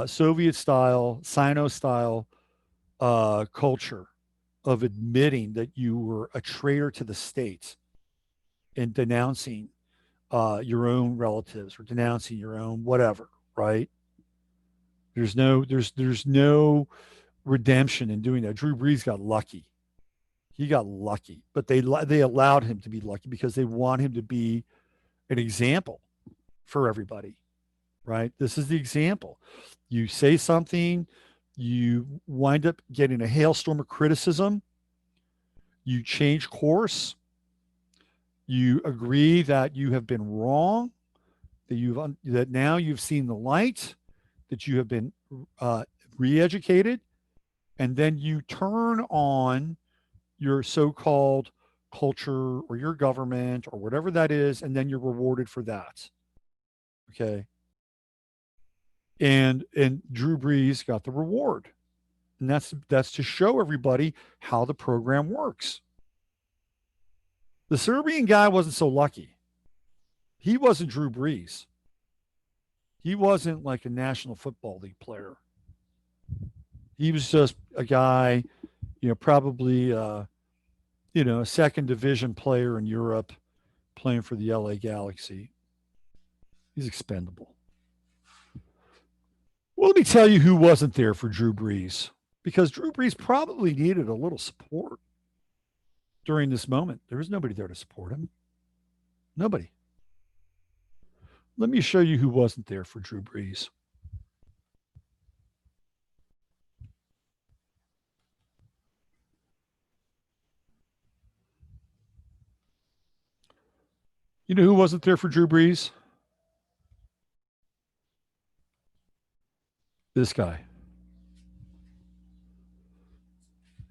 Soviet style, Sino style culture of admitting that you were a traitor to the state and denouncing your own relatives or denouncing your own whatever, right? There's no redemption in doing that. Drew Brees got lucky. He got lucky, but they allowed him to be lucky because they want him to be an example for everybody, right? This is the example. You say something, you wind up getting a hailstorm of criticism, you change course, you agree that you have been wrong, that now you've seen the light, that you have been re-educated, and then you turn on your so-called culture or your government or whatever that is, and then you're rewarded for that. Okay. And Drew Brees got the reward. And that's to show everybody how the program works. The Serbian guy wasn't so lucky. He wasn't Drew Brees. He wasn't like a National Football League player. He was just a guy, probably a second division player in Europe playing for the LA Galaxy. He's expendable. Well, let me tell you who wasn't there for Drew Brees, because Drew Brees probably needed a little support during this moment. There was nobody there to support him. Nobody. Let me show you who wasn't there for Drew Brees. You know who wasn't there for Drew Brees? This guy.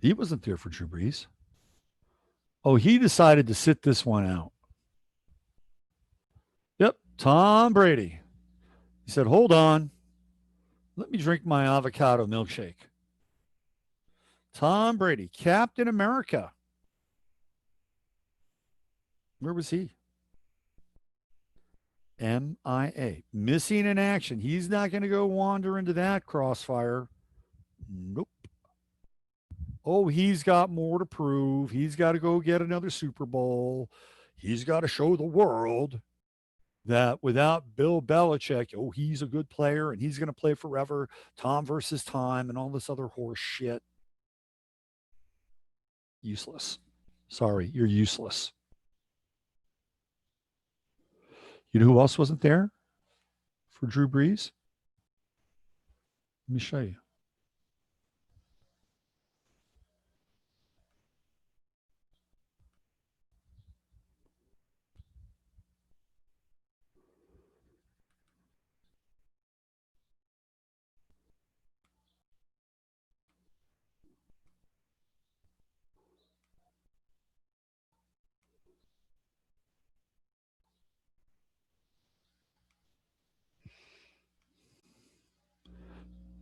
He wasn't there for Drew Brees. Oh, he decided to sit this one out. Yep, Tom Brady. He said, hold on. Let me drink my avocado milkshake. Tom Brady, Captain America. Where was he? MIA. Missing in action. He's not going to go wander into that crossfire. Nope. Oh, he's got more to prove. He's got to go get another Super Bowl. He's got to show the world. that without Bill Belichick, oh, he's a good player and he's going to play forever, Tom versus time, and all this other horse shit. Useless. Sorry, you're useless. You know who else wasn't there for Drew Brees? Let me show you.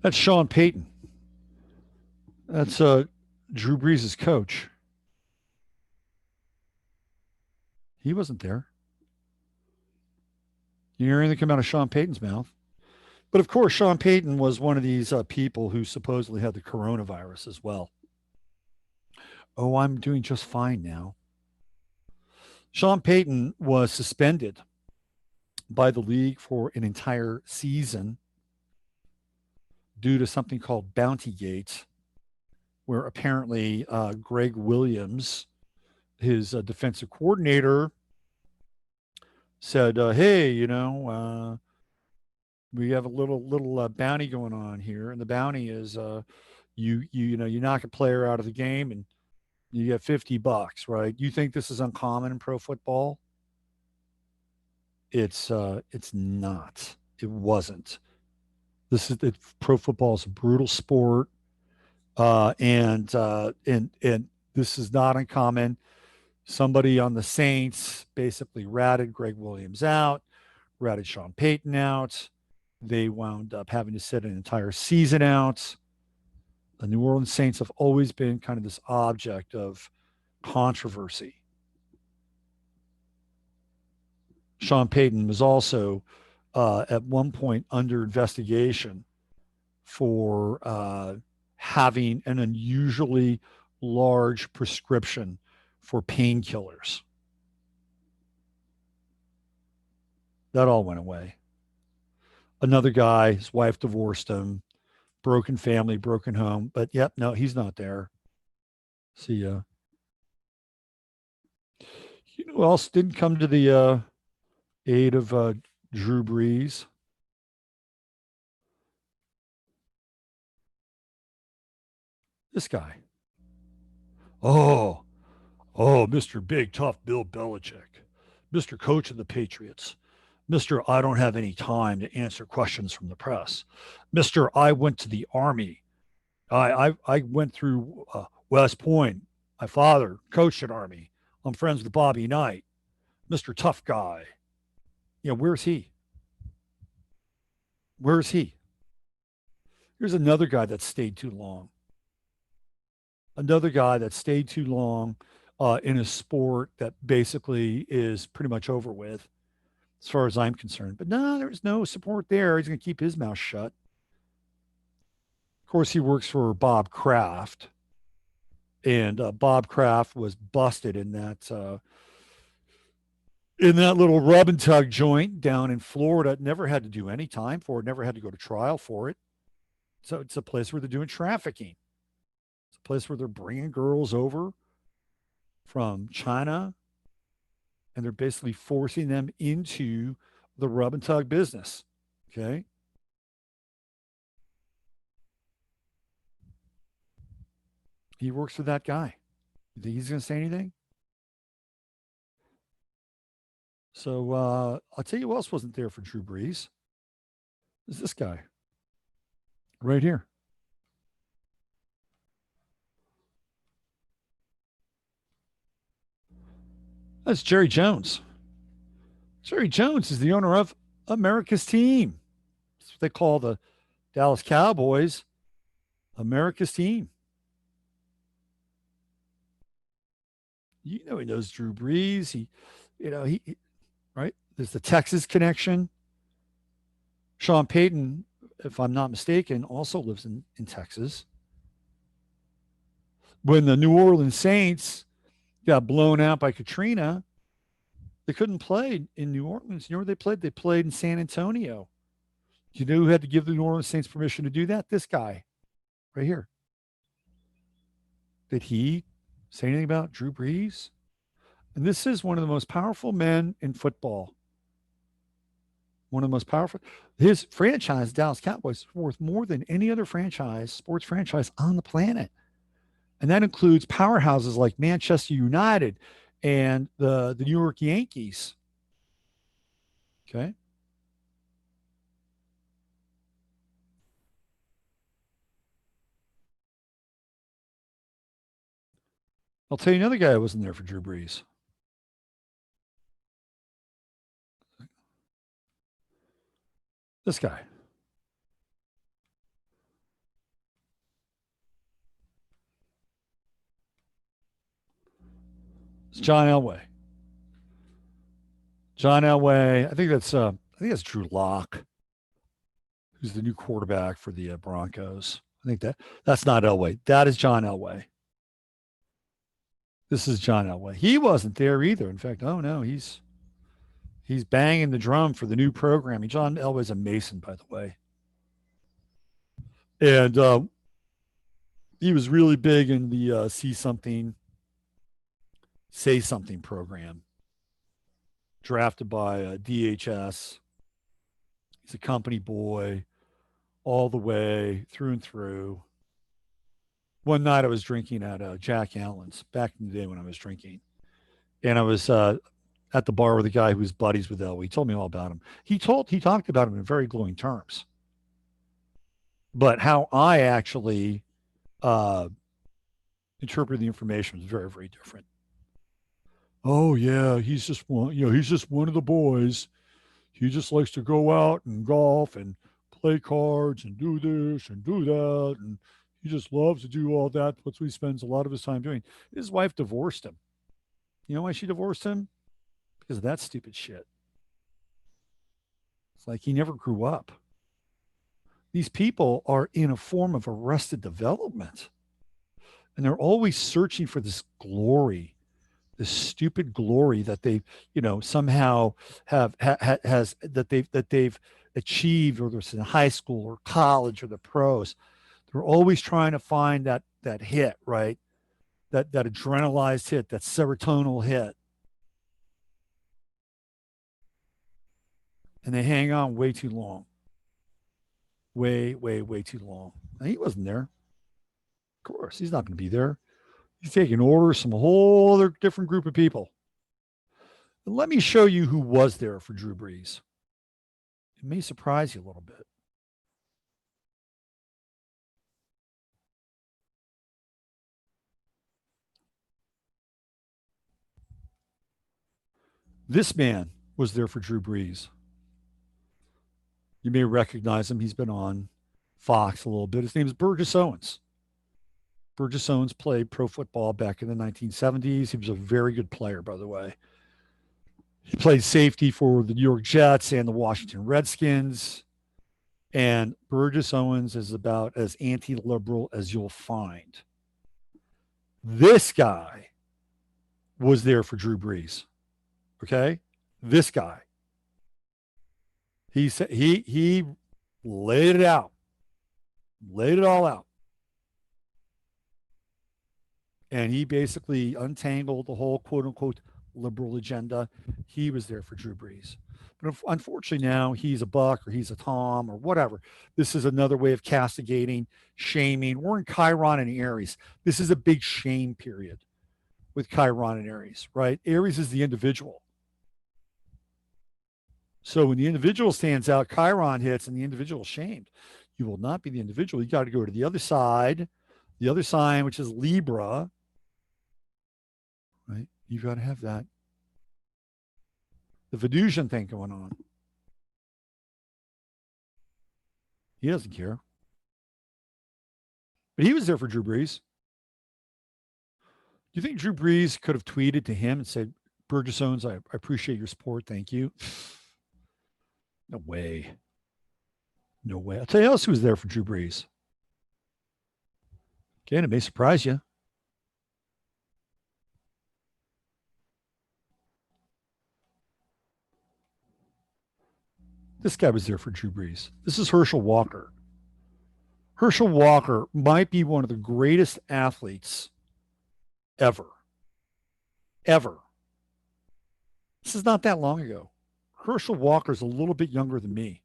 That's Sean Payton. That's Drew Brees' coach. He wasn't there. You hear anything come out of Sean Payton's mouth? But of course, Sean Payton was one of these people who supposedly had the coronavirus as well. Oh, I'm doing just fine now. Sean Payton was suspended by the league for an entire season due to something called Bounty Gate, where apparently Greg Williams, his defensive coordinator, said, "Hey, we have a little bounty going on here, and the bounty is you knock a player out of the game and you get $50, right? You think this is uncommon in pro football? It's not. It wasn't. Pro football is a brutal sport, and this is not uncommon. Somebody on the Saints basically ratted Greg Williams out, ratted Sean Payton out. They wound up having to sit an entire season out. The New Orleans Saints have always been kind of this object of controversy. Sean Payton was also at one point under investigation for having an unusually large prescription for painkillers. That all went away. Another guy, his wife divorced him, broken family, broken home. But yep, no, he's not there. See ya. You know who else didn't come to the aid of Drew Brees? This guy. Oh, Mr. Big Tough Bill Belichick, Mr. Coach of the Patriots, Mr. I don't have any time to answer questions from the press, Mr. I went to the Army. I went through West Point. My father coached an Army. I'm friends with Bobby Knight, Mr. Tough Guy. Yeah, where's he? Where's he? Here's another guy that stayed too long. Another guy that stayed too long in a sport that basically is pretty much over with, as far as I'm concerned. But no, there's no support there. He's going to keep his mouth shut. Of course, he works for Bob Kraft, and Bob Kraft was busted in that little rub and tug joint down in Florida. Never had to do any time for it. Never had to go to trial for it. So it's a place where they're doing trafficking. It's a place where they're bringing girls over from China, and they're basically forcing them into the rub and tug business. Okay. He works for that guy. You think he's going to say anything? So I'll tell you who else wasn't there for Drew Brees. Is this guy right here. That's Jerry Jones. Jerry Jones is the owner of America's team. That's what they call the Dallas Cowboys, America's team. You know, he knows Drew Brees. He right. There's the Texas connection. Sean Payton, if I'm not mistaken, also lives in Texas. When the New Orleans Saints got blown out by Katrina, They couldn't play in New Orleans. You know where they played? They played in San Antonio. Do you know who had to give the New Orleans Saints permission to do that? This guy right here. Did he say anything about Drew Brees? And this is one of the most powerful men in football. One of the most powerful. His franchise, Dallas Cowboys, is worth more than any other franchise, sports franchise on the planet. And that includes powerhouses like Manchester United and the New York Yankees. Okay. I'll tell you another guy who wasn't there for Drew Brees. This guy. It's John Elway. John Elway. I think that's Drew Lock, who's the new quarterback for the Broncos. I think that's not Elway. That is John Elway. This is John Elway. He wasn't there either. In fact, oh no, he's banging the drum for the new programming. John Elway's a Mason, by the way, and he was really big in the see something, say something program. Drafted by DHS. He's a company boy all the way through and through. One night I was drinking at Jack Allen's back in the day when I was drinking, and I was at the bar with a guy who was buddies with Elway. He told me all about him. He talked about him in very glowing terms, but how I actually uh, interpreted the information was very, very different. Oh yeah, he's just one. He's just one of the boys. He just likes to go out and golf and play cards and do this and do that, and he just loves to do all that. That's what he spends a lot of his time doing. His wife divorced him. You know why she divorced him? Because of that stupid shit. It's like he never grew up. These people are in a form of arrested development, and they're always searching for this glory, this stupid glory that they, somehow has that they've achieved, whether it's in high school or college or the pros. They're always trying to find that hit, right? That adrenalized hit, that serotonal hit, and they hang on way too long, way, way, way too long. And he wasn't there. Of course, he's not going to be there. He's taking orders from a whole other different group of people. And let me show you who was there for Drew Brees. It may surprise you a little bit. This man was there for Drew Brees. You may recognize him. He's been on Fox a little bit. His name is Burgess Owens. Burgess Owens played pro football back in the 1970s. He was a very good player, by the way. He played safety for the New York Jets and the Washington Redskins. And Burgess Owens is about as anti liberal as you'll find. This guy was there for Drew Brees. Okay? This guy. He said he laid it out, laid it all out. And he basically untangled the whole quote unquote liberal agenda. He was there for Drew Brees. But unfortunately now he's a Buck or he's a Tom or whatever. This is another way of castigating, shaming. We're in Chiron and Aries. This is a big shame period with Chiron and Aries, right? Aries is the individual. So when the individual stands out, Chiron hits and the individual is shamed. You will not be the individual. You got to go to the other side, the other sign, which is Libra, right? You've got to have that. The Venusian thing going on. He doesn't care. But he was there for Drew Brees. Do you think Drew Brees could have tweeted to him and said, Burgess Owens, I appreciate your support. Thank you. No way. No way. I'll tell you else who was there for Drew Brees. Again, it may surprise you. This guy was there for Drew Brees. This is Herschel Walker. Herschel Walker might be one of the greatest athletes ever. Ever. This is not that long ago. Herschel Walker is a little bit younger than me.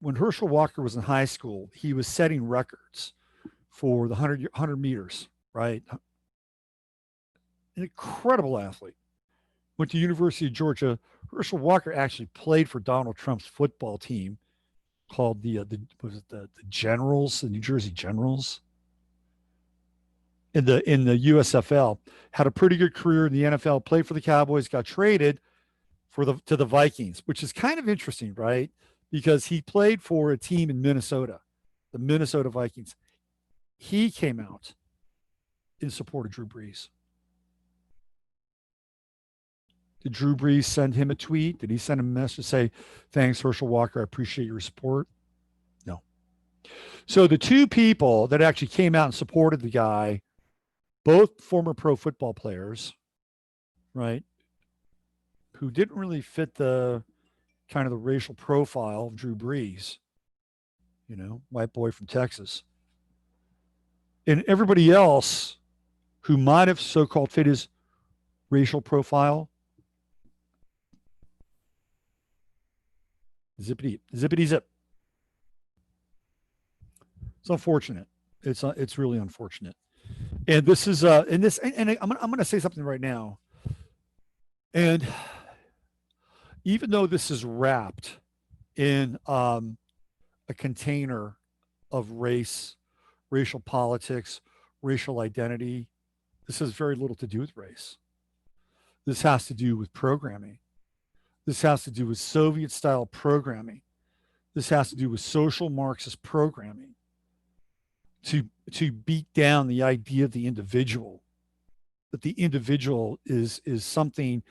When Herschel Walker was in high school, he was setting records for the 100 meters, right? An incredible athlete. Went to University of Georgia. Herschel Walker actually played for Donald Trump's football team called the Generals, the New Jersey Generals. In the USFL, had a pretty good career in the NFL, played for the Cowboys, got traded to the Vikings, which is kind of interesting, right? Because he played for a team in Minnesota, the Minnesota Vikings. He came out in support of Drew Brees. Did Drew Brees send him a tweet? Did he send him a message say, thanks, Herschel Walker, I appreciate your support? No. So the two people that actually came out and supported the guy, both former pro football players, right, who didn't really fit the kind of the racial profile of Drew Brees, white boy from Texas. And everybody else who might have so-called fit his racial profile, zippity zip. It's unfortunate. It's really unfortunate. And this is and I'm going to say something right now. And even though this is wrapped in a container of racial politics, racial identity, this has very little to do with race. This has to do with programming. This has to do with Soviet-style programming. This has to do with social Marxist programming to beat down the idea of the individual, that the individual is something,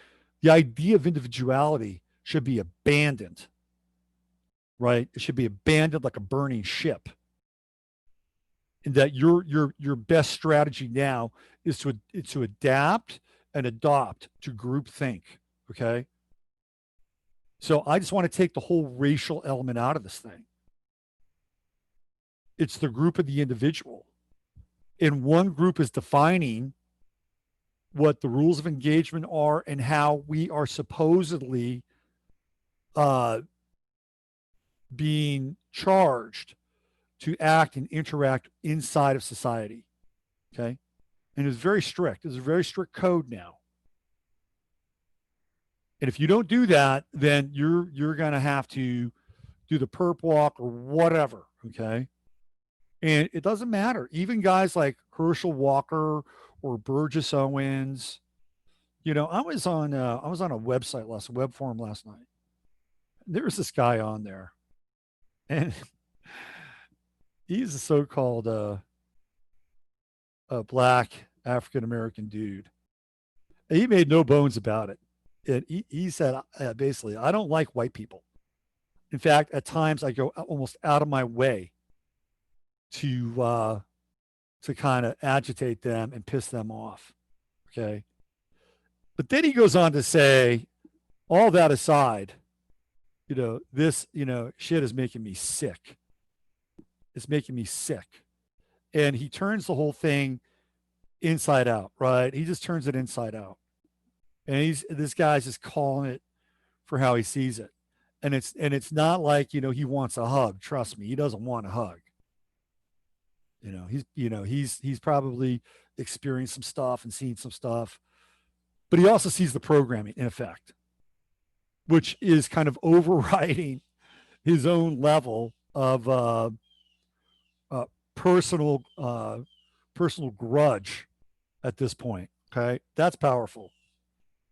the idea of individuality should be abandoned, right? It should be abandoned like a burning ship. And that your best strategy now is to adapt and adopt to groupthink, okay? So I just want to take the whole racial element out of this thing. It's the group of the individual. And one group is defining what the rules of engagement are and how we are supposedly being charged to act and interact inside of society. Okay. And it's very strict. It's a very strict code now. And if you don't do that, then you're going to have to do the perp walk or whatever. Okay. And it doesn't matter. Even guys like Herschel Walker or Burgess Owens, I was on a web forum last night. There was this guy on there, and he's a so-called a black African American dude. And he made no bones about it. And he said basically, I don't like white people. In fact, at times I go almost out of my way to kind of agitate them and piss them off. Okay. But then he goes on to say, all that aside, this, shit is making me sick. It's making me sick. And he turns the whole thing inside out, right? He just turns it inside out. And this guy's just calling it for how he sees it. And it's not like, he wants a hug. Trust me, he doesn't want a hug. He's probably experienced some stuff and seen some stuff, but he also sees the programming in effect, which is kind of overriding his own level of personal grudge at this point. Okay. That's powerful.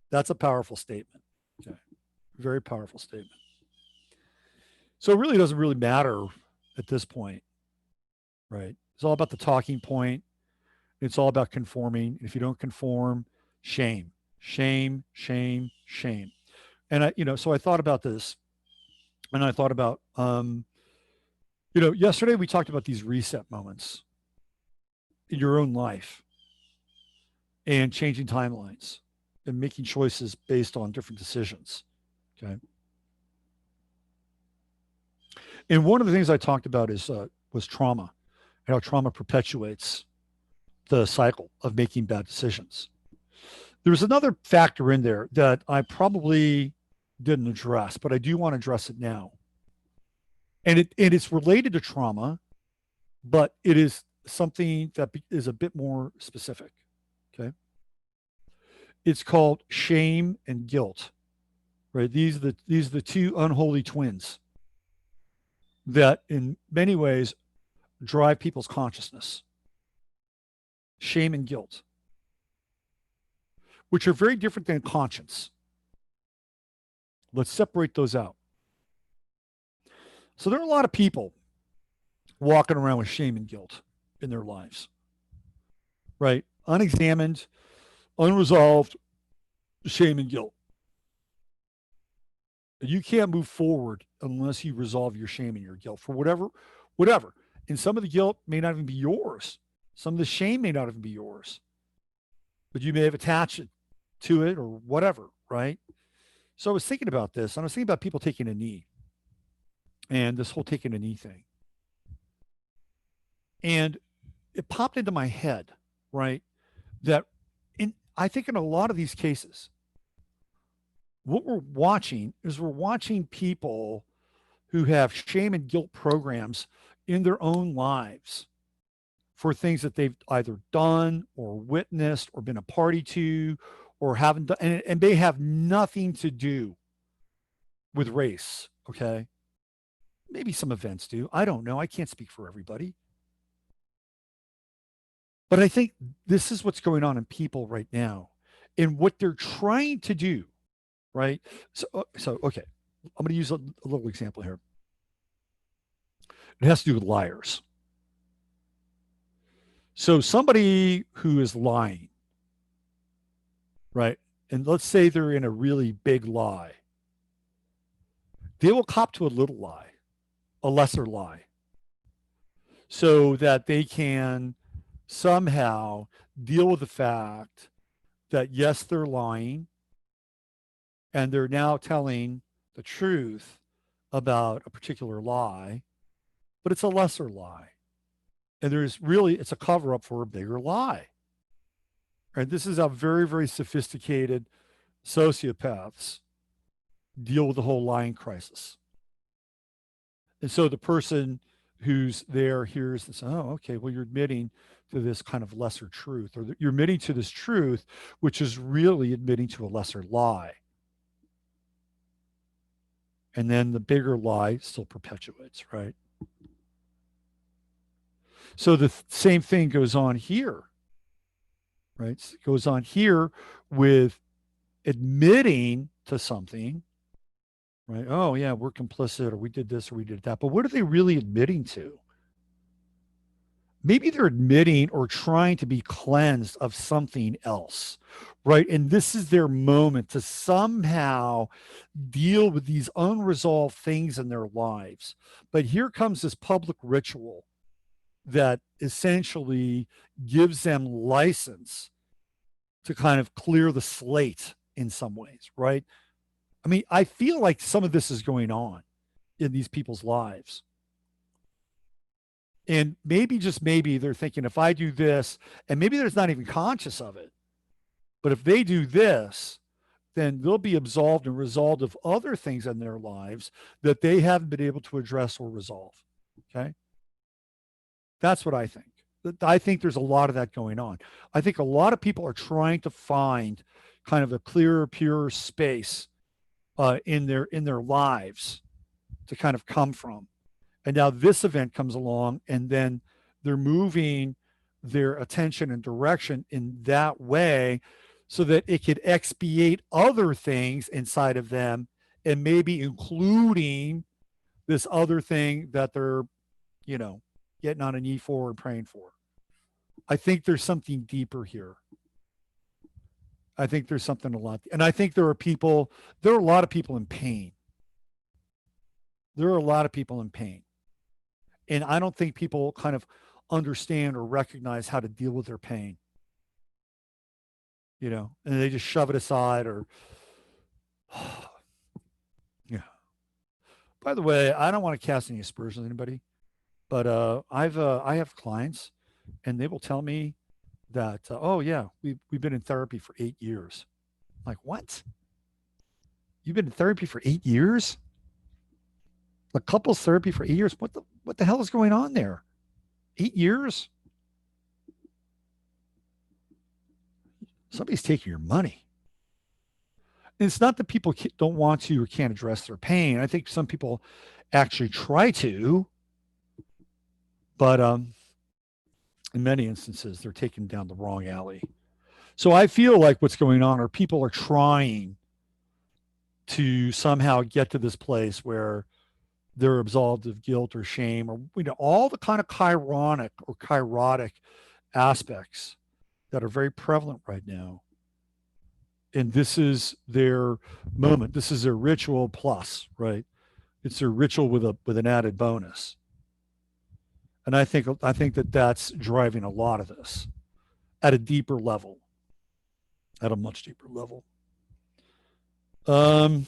That's a powerful statement. Okay. Very powerful statement. So it really doesn't really matter at this point, right? It's all about the talking point. It's all about conforming. If you don't conform, shame, shame, shame, shame. And so I thought about this, and I thought about, yesterday we talked about these reset moments in your own life and changing timelines and making choices based on different decisions. Okay. And one of the things I talked about is was trauma, and how trauma perpetuates the cycle of making bad decisions. There's another factor in there that I probably didn't address, but I do want to address it now. And it's related to trauma, but it is something that is a bit more specific. Okay. It's called shame and guilt. Right. These are the two unholy twins that in many ways drive people's consciousness. Shame and guilt, which are very different than conscience. Let's separate those out. So there are a lot of people walking around with shame and guilt in their lives, right? Unexamined, unresolved shame and guilt. You can't move forward unless you resolve your shame and your guilt for whatever. And some of the guilt may not even be yours. Some of the shame may not even be yours, but you may have attached it to it or whatever, right? So I was thinking about this, and I was thinking about people taking a knee and this whole taking a knee thing. And it popped into my head, right? That I think in a lot of these cases, what we're watching is we're watching people who have shame and guilt programs in their own lives for things that they've either done or witnessed or been a party to or haven't done, and they have nothing to do with race. Okay. Maybe some events do. I don't know. I can't speak for everybody. But I think this is what's going on in people right now and what they're trying to do, right? So okay, I'm going to use a little example here. It has to do with liars. So somebody who is lying, right? And let's say they're in a really big lie. They will cop to a little lie, a lesser lie, so that they can somehow deal with the fact that, yes, they're lying and they're now telling the truth about a particular lie, but it's a lesser lie. And it's a cover up for a bigger lie. Right? This is how very, very sophisticated sociopaths deal with the whole lying crisis. And so the person who's there hears this, oh, okay, well, you're admitting to this kind of lesser truth, or you're admitting to this truth, which is really admitting to a lesser lie. And then the bigger lie still perpetuates, right? So the same thing goes on here, right? It goes on here with admitting to something, right? Oh, yeah, we're complicit, or we did this, or we did that. But what are they really admitting to? Maybe they're admitting or trying to be cleansed of something else, right? And this is their moment to somehow deal with these unresolved things in their lives. But here comes this public ritual that essentially gives them license to kind of clear the slate in some ways, right? I mean, I feel like some of this is going on in these people's lives. And maybe, just maybe, they're thinking, if I do this, and maybe there's not even conscious of it, but if they do this, then they'll be absolved and resolved of other things in their lives that they haven't been able to address or resolve. Okay. That's what I think. I think there's a lot of that going on. I think a lot of people are trying to find kind of a clearer, purer space in their lives to kind of come from. And now this event comes along, and then they're moving their attention and direction in that way so that it could expiate other things inside of them, and maybe including this other thing that they're, you know, getting on a knee for and praying for. I think there's something deeper here. I think there's something a lot. And I think there are a lot of people in pain. There are a lot of people in pain. And I don't think people kind of understand or recognize how to deal with their pain, and they just shove it aside, or, yeah. By the way, I don't want to cast any aspersions on anybody, but I have clients, and they will tell me that oh yeah, we've been in therapy for 8 years. Like what? You've been in therapy for 8 years? A couples therapy for 8 years? What the hell is going on there? 8 years? Somebody's taking your money. And it's not that people don't want to or can't address their pain. I think some people actually try to, but in many instances, they're taken down the wrong alley. So I feel like what's going on are people are trying to somehow get to this place where they're absolved of guilt or shame or all the kind of chironic or chirotic aspects that are very prevalent right now. And this is their moment. This is their ritual plus, right? It's their ritual with an added bonus. And I think that that's driving a lot of this at a deeper level, at a much deeper level. Um,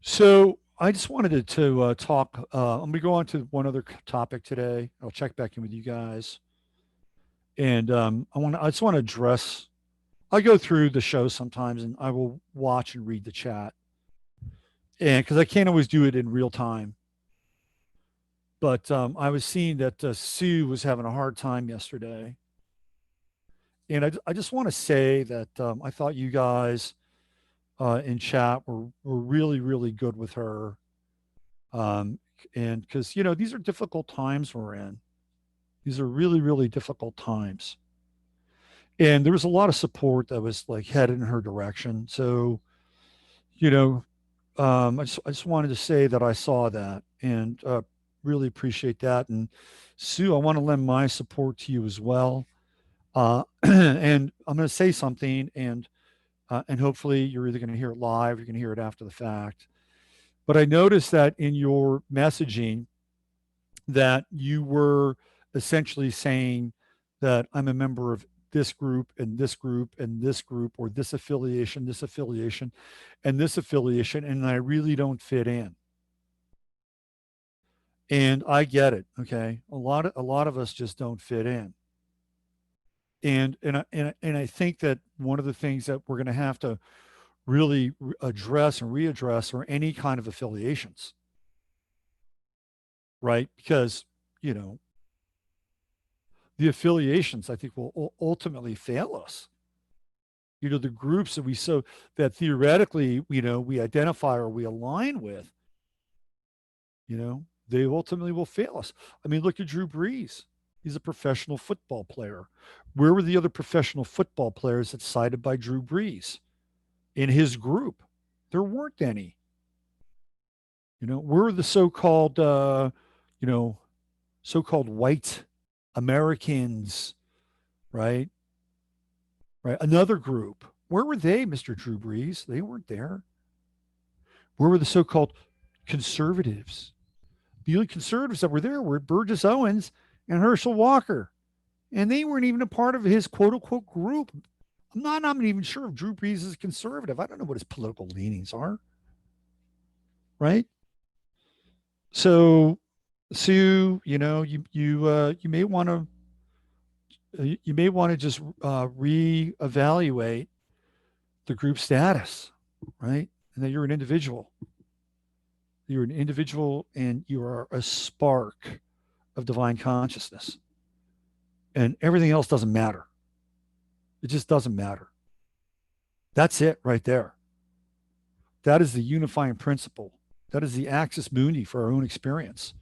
so I just wanted to talk. I'm going to go on to one other topic today. I'll check back in with you guys, and I just want to address. I go through the show sometimes, and I will watch and read the chat, and because I can't always do it in real time. But I was seeing that Sue was having a hard time yesterday, and I just want to say that I thought you guys in chat were really really good with her, um, and because these are difficult times we're in. These are really really difficult times, and there was a lot of support that was like headed in her direction. So you know, I just wanted to say that I saw that and really appreciate that. And Sue, I want to lend my support to you as well. And I'm going to say something, and hopefully you're either going to hear it live, or you're going to hear it after the fact. But I noticed that in your messaging that you were essentially saying that I'm a member of this group and this group and this group, or this affiliation, and this affiliation, and I really don't fit in. And I get it. Okay, a lot of us just don't fit in. And I think that one of the things that we're going to have to really address and readdress are any kind of affiliations, right? Because you know the affiliations, I think, will ultimately fail us. The groups that theoretically we identify or we align with, they ultimately will fail us. I mean, look at Drew Brees. He's a professional football player. Where were the other professional football players that cited by Drew Brees in his group? There weren't any. Where were the you know, so-called white Americans, right? Right. Another group. Where were they, Mr. Drew Brees? They weren't there. Where were the so-called conservatives? The only conservatives that were there were Burgess Owens and Herschel Walker, and they weren't even a part of his quote unquote group. I'm not even sure if Drew Brees is conservative. I don't know what his political leanings are. Right. So, Sue, you may want to just reevaluate the group status, right? And that you're an individual. You're an individual, and you are a spark of divine consciousness, and everything else doesn't matter. It just doesn't matter. That's it right there. That is the unifying principle. That is the axis mundi for our own experience.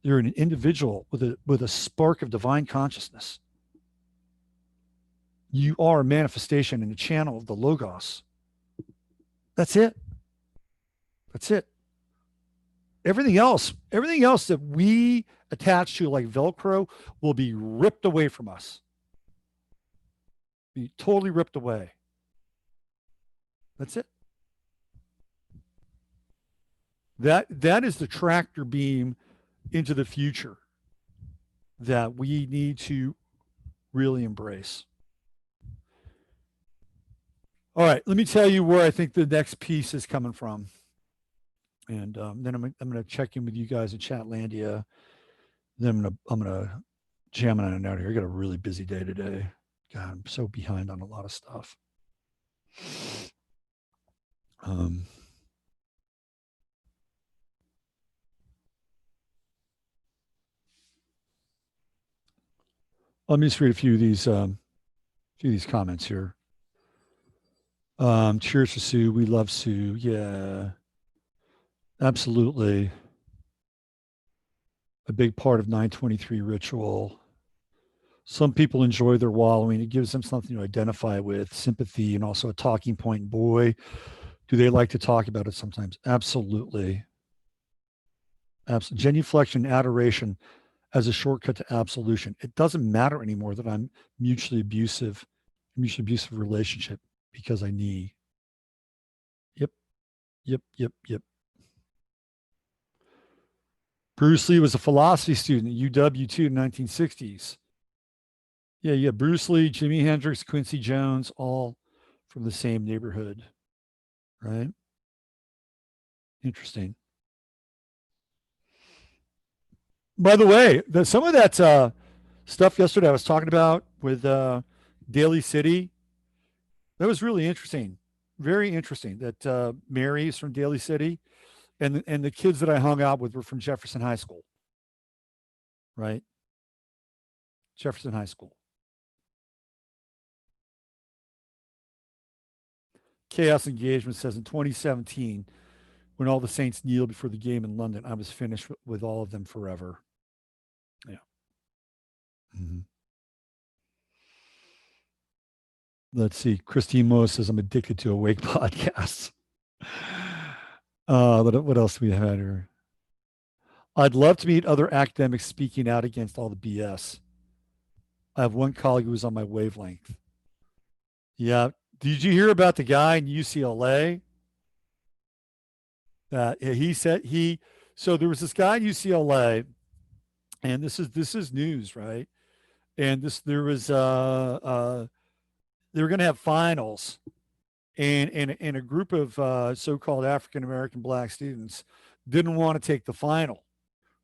You're an individual with a spark of divine consciousness. You are a manifestation and a channel of the logos. That's it. That's it. Everything else that we attach to like Velcro will be ripped away from us. Be totally ripped away. That's it. That is the tractor beam into the future that we need to really embrace. All right, let me tell you where I think the next piece is coming from, and then I'm going to check in with you guys in Chatlandia. Then I'm gonna jam on it out here. I got a really busy day today. God, I'm so behind on a lot of stuff. Um, Let me just read a few of these comments here. Cheers to Sue. We love Sue. Yeah, absolutely. A big part of 923 ritual. Some people enjoy their wallowing. It gives them something to identify with, sympathy, and also a talking point. Boy, do they like to talk about it sometimes. Absolutely. Absolutely. Genuflection, adoration as a shortcut to absolution. It doesn't matter anymore that I'm mutually abusive relationship because I knee. Yep, yep. Bruce Lee was a philosophy student at UW too in the 1960s. Yeah. Bruce Lee, Jimi Hendrix, Quincy Jones, all from the same neighborhood, right? Interesting. By the way, some of that stuff yesterday I was talking about with Daly City, that was really interesting. Very interesting that Mary's from Daly City and the kids that I hung out with were from Jefferson High School, right? Jefferson High School. Chaos Engagement says in 2017, when all the Saints kneeled before the game in London, I was finished with all of them forever. Yeah. Mm-hmm. Let's see. Christine Mo says I'm addicted to awake podcasts. What else do we have here? I'd love to meet other academics speaking out against all the BS. I have one colleague who's on my wavelength. Yeah. Did you hear about the guy in UCLA that he said so there was this guy in UCLA, and this is news, right? And this there was they were going to have finals, and a group of so-called African American black students didn't want to take the final,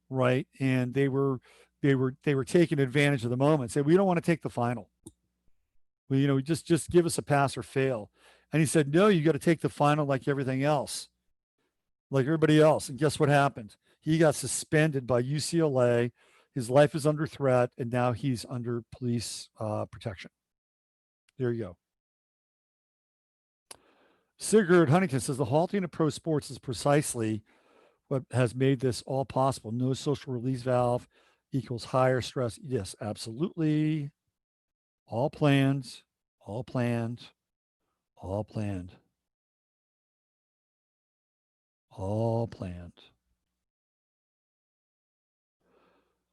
right? And they were taking advantage of the moment. Said we don't want to take the final. Well, just give us a pass or fail. And he said, no, you got to take the final like everything else, like everybody else. And guess what happened? He got suspended by UCLA. His life is under threat, and now he's under police protection. There you go. Sigurd Huntington says the halting of pro sports is precisely what has made this all possible. No social release valve equals higher stress. Yes, absolutely. All planned, all planned, all planned, all planned.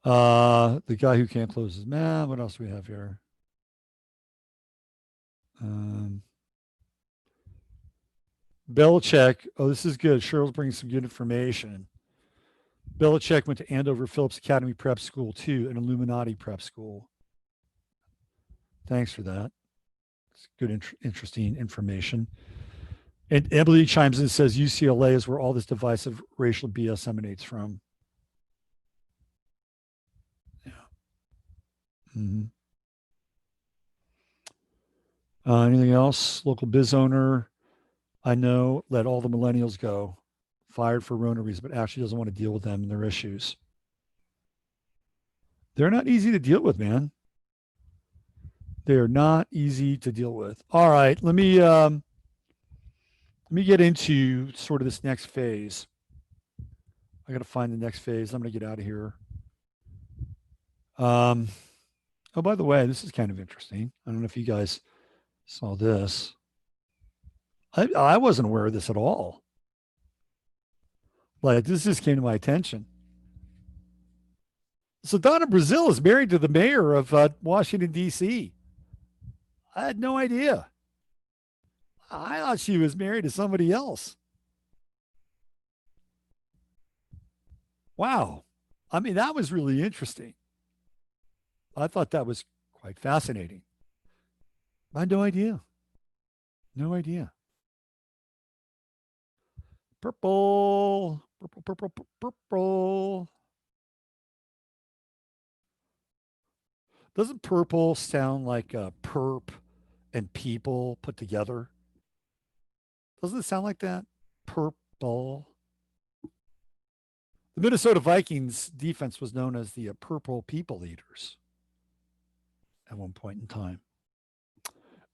The guy who can't close his mouth. What else do we have here? Um, Belichick. Oh, this is good. Cheryl's bringing some good information. Belichick went to Andover Phillips Academy Prep School too, an Illuminati prep school. Thanks for that. It's good, interesting information. And Emily chimes in and says UCLA is where all this divisive racial BS emanates from. Yeah. Mm-hmm. Anything else? Local biz owner, I know, let all the millennials go. Fired for Rona reasons, but actually doesn't want to deal with them and their issues. They're not easy to deal with, man. They're not easy to deal with. All right, let me get into sort of this next phase. I got to find the next phase. I'm going to get out of here. Um, oh, by the way, this is kind of interesting. I don't know if you guys saw this. I wasn't aware of this at all. Like this just came to my attention. So Donna Brazil is married to the mayor of Washington D.C. I had no idea. I thought she was married to somebody else. Wow. I mean, that was really interesting. I thought that was quite fascinating. I had no idea. No idea. Purple, purple, purple, purple. Doesn't purple sound like perp and people put together? Doesn't it sound like that? Purple. The Minnesota Vikings defense was known as the Purple People Eaters at one point in time.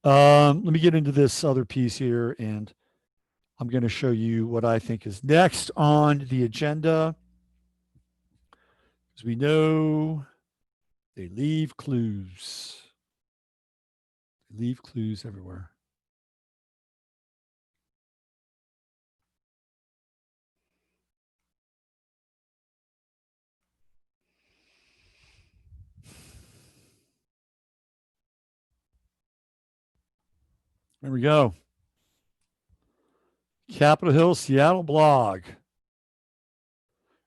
Let me get into this other piece here, and I'm going to show you what I think is next on the agenda. As we know, they leave clues. They leave clues everywhere. There we go. Capitol Hill, Seattle blog.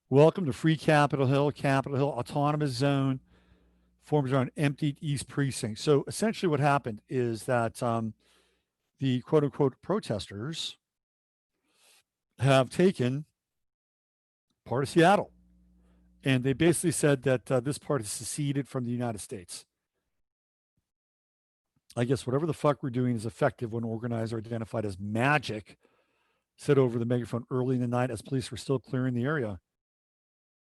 Welcome to Free Capitol Hill. Capitol Hill Autonomous Zone forms around emptied East Precinct. So essentially, what happened is that the quote unquote protesters have taken part of Seattle. And they basically said that this part is seceded from the United States. I guess whatever the fuck we're doing is effective when organized or identified as magic, said over the megaphone early in the night as police were still clearing the area.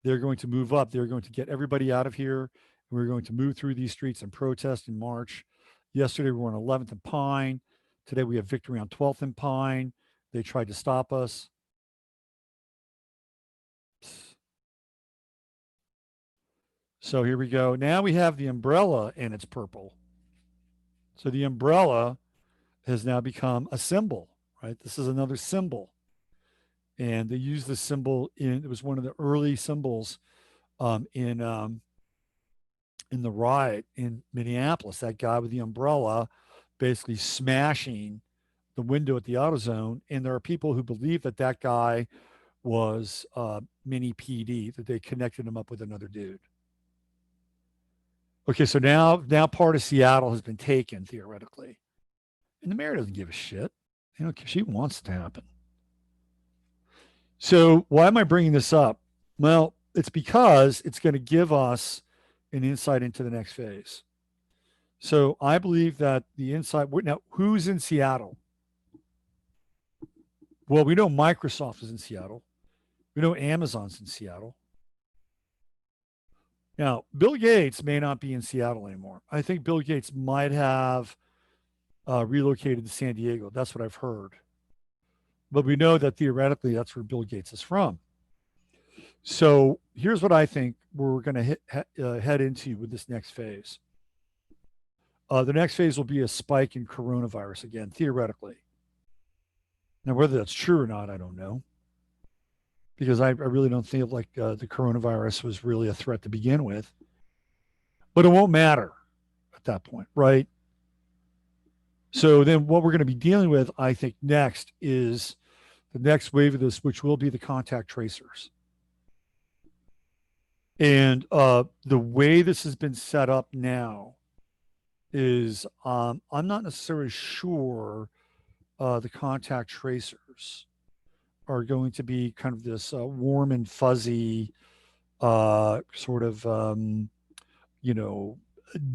They're going to move up. They're going to get everybody out of here. And we're going to move through these streets and protest in March. Yesterday, we were on 11th and Pine. Today, we have victory on 12th and Pine. They tried to stop us. So here we go. Now we have the umbrella and it's purple. So the umbrella has now become a symbol, right? This is another symbol. And they used this symbol it was one of the early symbols in the riot in Minneapolis. That guy with the umbrella basically smashing the window at the AutoZone. And there are people who believe that that guy was mini PD, that they connected him up with another dude. Okay, so now part of Seattle has been taken theoretically, and the mayor doesn't give a shit. You know, she wants it to happen. So why am I bringing this up? Well, it's because it's going to give us an insight into the next phase. So I believe that the insight now, who's in Seattle? Well, we know Microsoft is in Seattle. We know Amazon's in Seattle. Now, Bill Gates may not be in Seattle anymore. I think Bill Gates might have relocated to San Diego. That's what I've heard. But we know that theoretically that's where Bill Gates is from. So here's what I think we're going to head into with this next phase. The next phase will be a spike in coronavirus again, theoretically. Now, whether that's true or not, I don't know. Because I really don't feel like the coronavirus was really a threat to begin with. But it won't matter at that point, right? So then what we're going to be dealing with, I think, next is the next wave of this, which will be the contact tracers. And the way this has been set up now is I'm not necessarily sure the contact tracers are going to be kind of this warm and fuzzy sort of,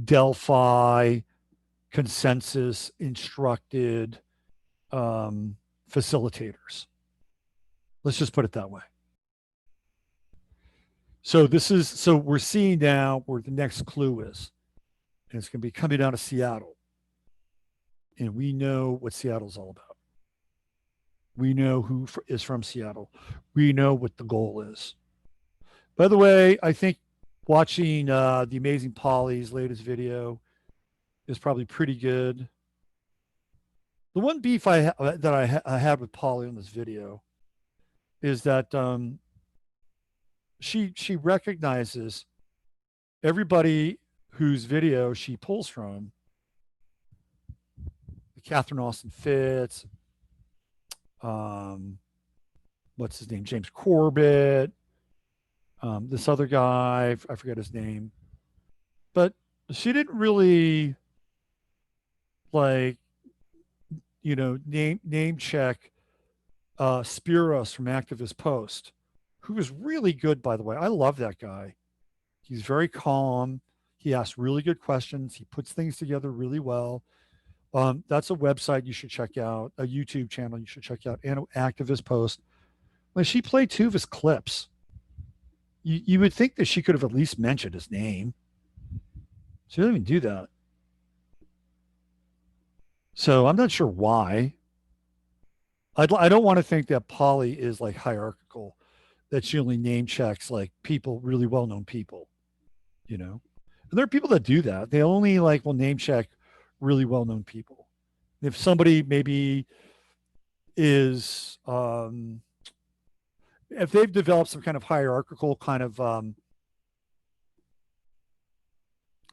Delphi consensus instructed facilitators. Let's just put it that way. So we're seeing now where the next clue is, and it's going to be coming out of Seattle. And we know what Seattle's all about. We know who is from Seattle. We know what the goal is. By the way, I think watching the Amazing Polly's latest video is probably pretty good. The one beef I had with Polly on this video is that she recognizes everybody whose video she pulls from. Catherine Austin Fitz, what's his name? James Corbett, this other guy, I forget his name, but she didn't really name check Spiros from Activist Post, who is really good, by the way. I love that guy. He's very calm. He asks really good questions. He puts things together really well. That's a website you should check out, a YouTube channel you should check out, and Activist Post. When she played two of his clips, you would think that she could have at least mentioned his name. She didn't even do that. So I'm not sure why. I don't want to think that Polly is like hierarchical, that she only name checks like people, really well known people, you know? And there are people that do that. They only like will name check really well known people. If somebody maybe is, if they've developed some kind of hierarchical kind of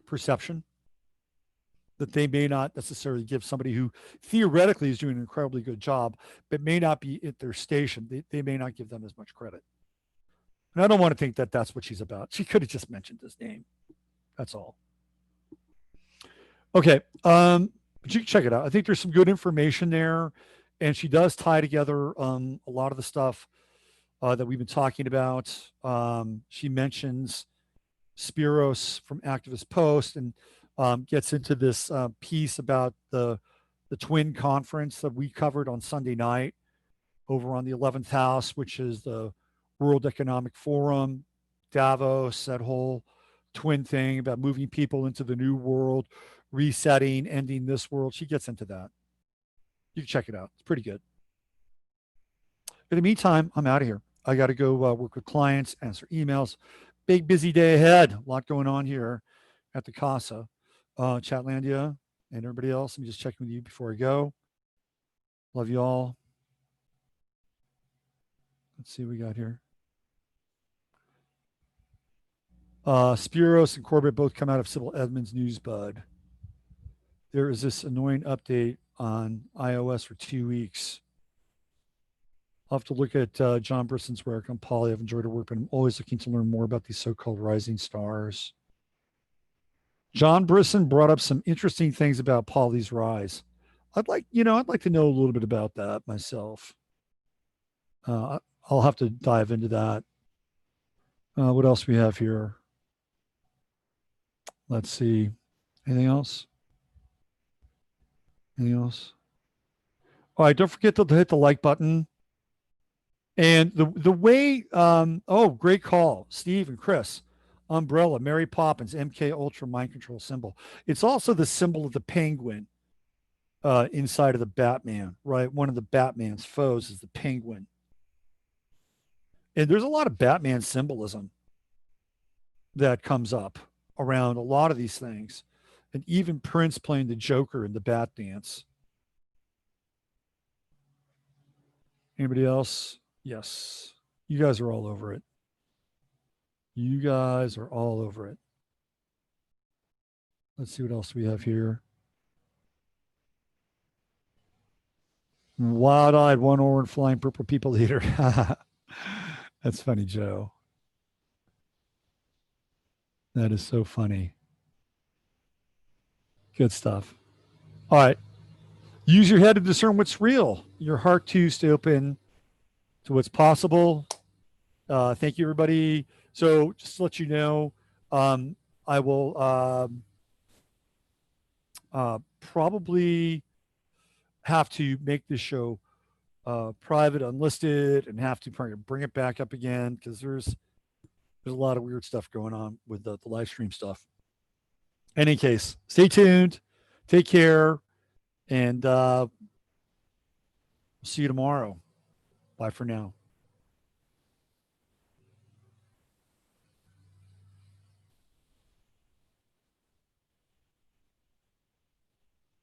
perception, that they may not necessarily give somebody who theoretically is doing an incredibly good job, but may not be at their station. They may not give them as much credit. And I don't want to think that that's what she's about. She could have just mentioned his name. That's all. Okay. But you can check it out. I think there's some good information there. And she does tie together a lot of the stuff that we've been talking about. She mentions Spiros from Activist Post and gets into this piece about the twin conference that we covered on Sunday night over on the 11th house, which is the World Economic Forum, Davos, that whole twin thing about moving people into the new world, resetting, ending this world. She gets into that. You can check it out. It's pretty good. In the meantime, I'm out of here. I got to go work with clients, answer emails. Big busy day ahead. A lot going on here at the Casa. Chatlandia and everybody else. Let me just check with you before I go. Love you all. Let's see what we got here. Spiros and Corbett both come out of Sybil Edmonds' news bud. There is this annoying update on iOS for 2 weeks. I'll have to look at John Brisson's work on Polly. I've enjoyed her work, but I'm always looking to learn more about these so-called rising stars. John Brisson brought up some interesting things about Polly's rise. I'd like to know a little bit about that myself. I'll have to dive into that. What else we have here? Let's see. Anything else? Anything else? All right, don't forget to hit the like button. And the way, great call, Steve and Chris. Umbrella, Mary Poppins, MK Ultra mind control symbol. It's also the symbol of the penguin inside of the Batman, right? One of the Batman's foes is the penguin. And there's a lot of Batman symbolism that comes up around a lot of these things. And even Prince playing the Joker in the Bat Dance. Anybody else? Yes. You guys are all over it. You guys are all over it. Let's see what else we have here. Wild-eyed, one-horned, flying purple people eater. That's funny, Joe. That is so funny. Good stuff. All right. Use your head to discern what's real. Your heart to stay open to what's possible. Thank you, everybody. So just to let you know, I will probably have to make this show private, unlisted, and have to bring it back up again because there's a lot of weird stuff going on with the live stream stuff. In any case, stay tuned. Take care. And see you tomorrow. Bye for now.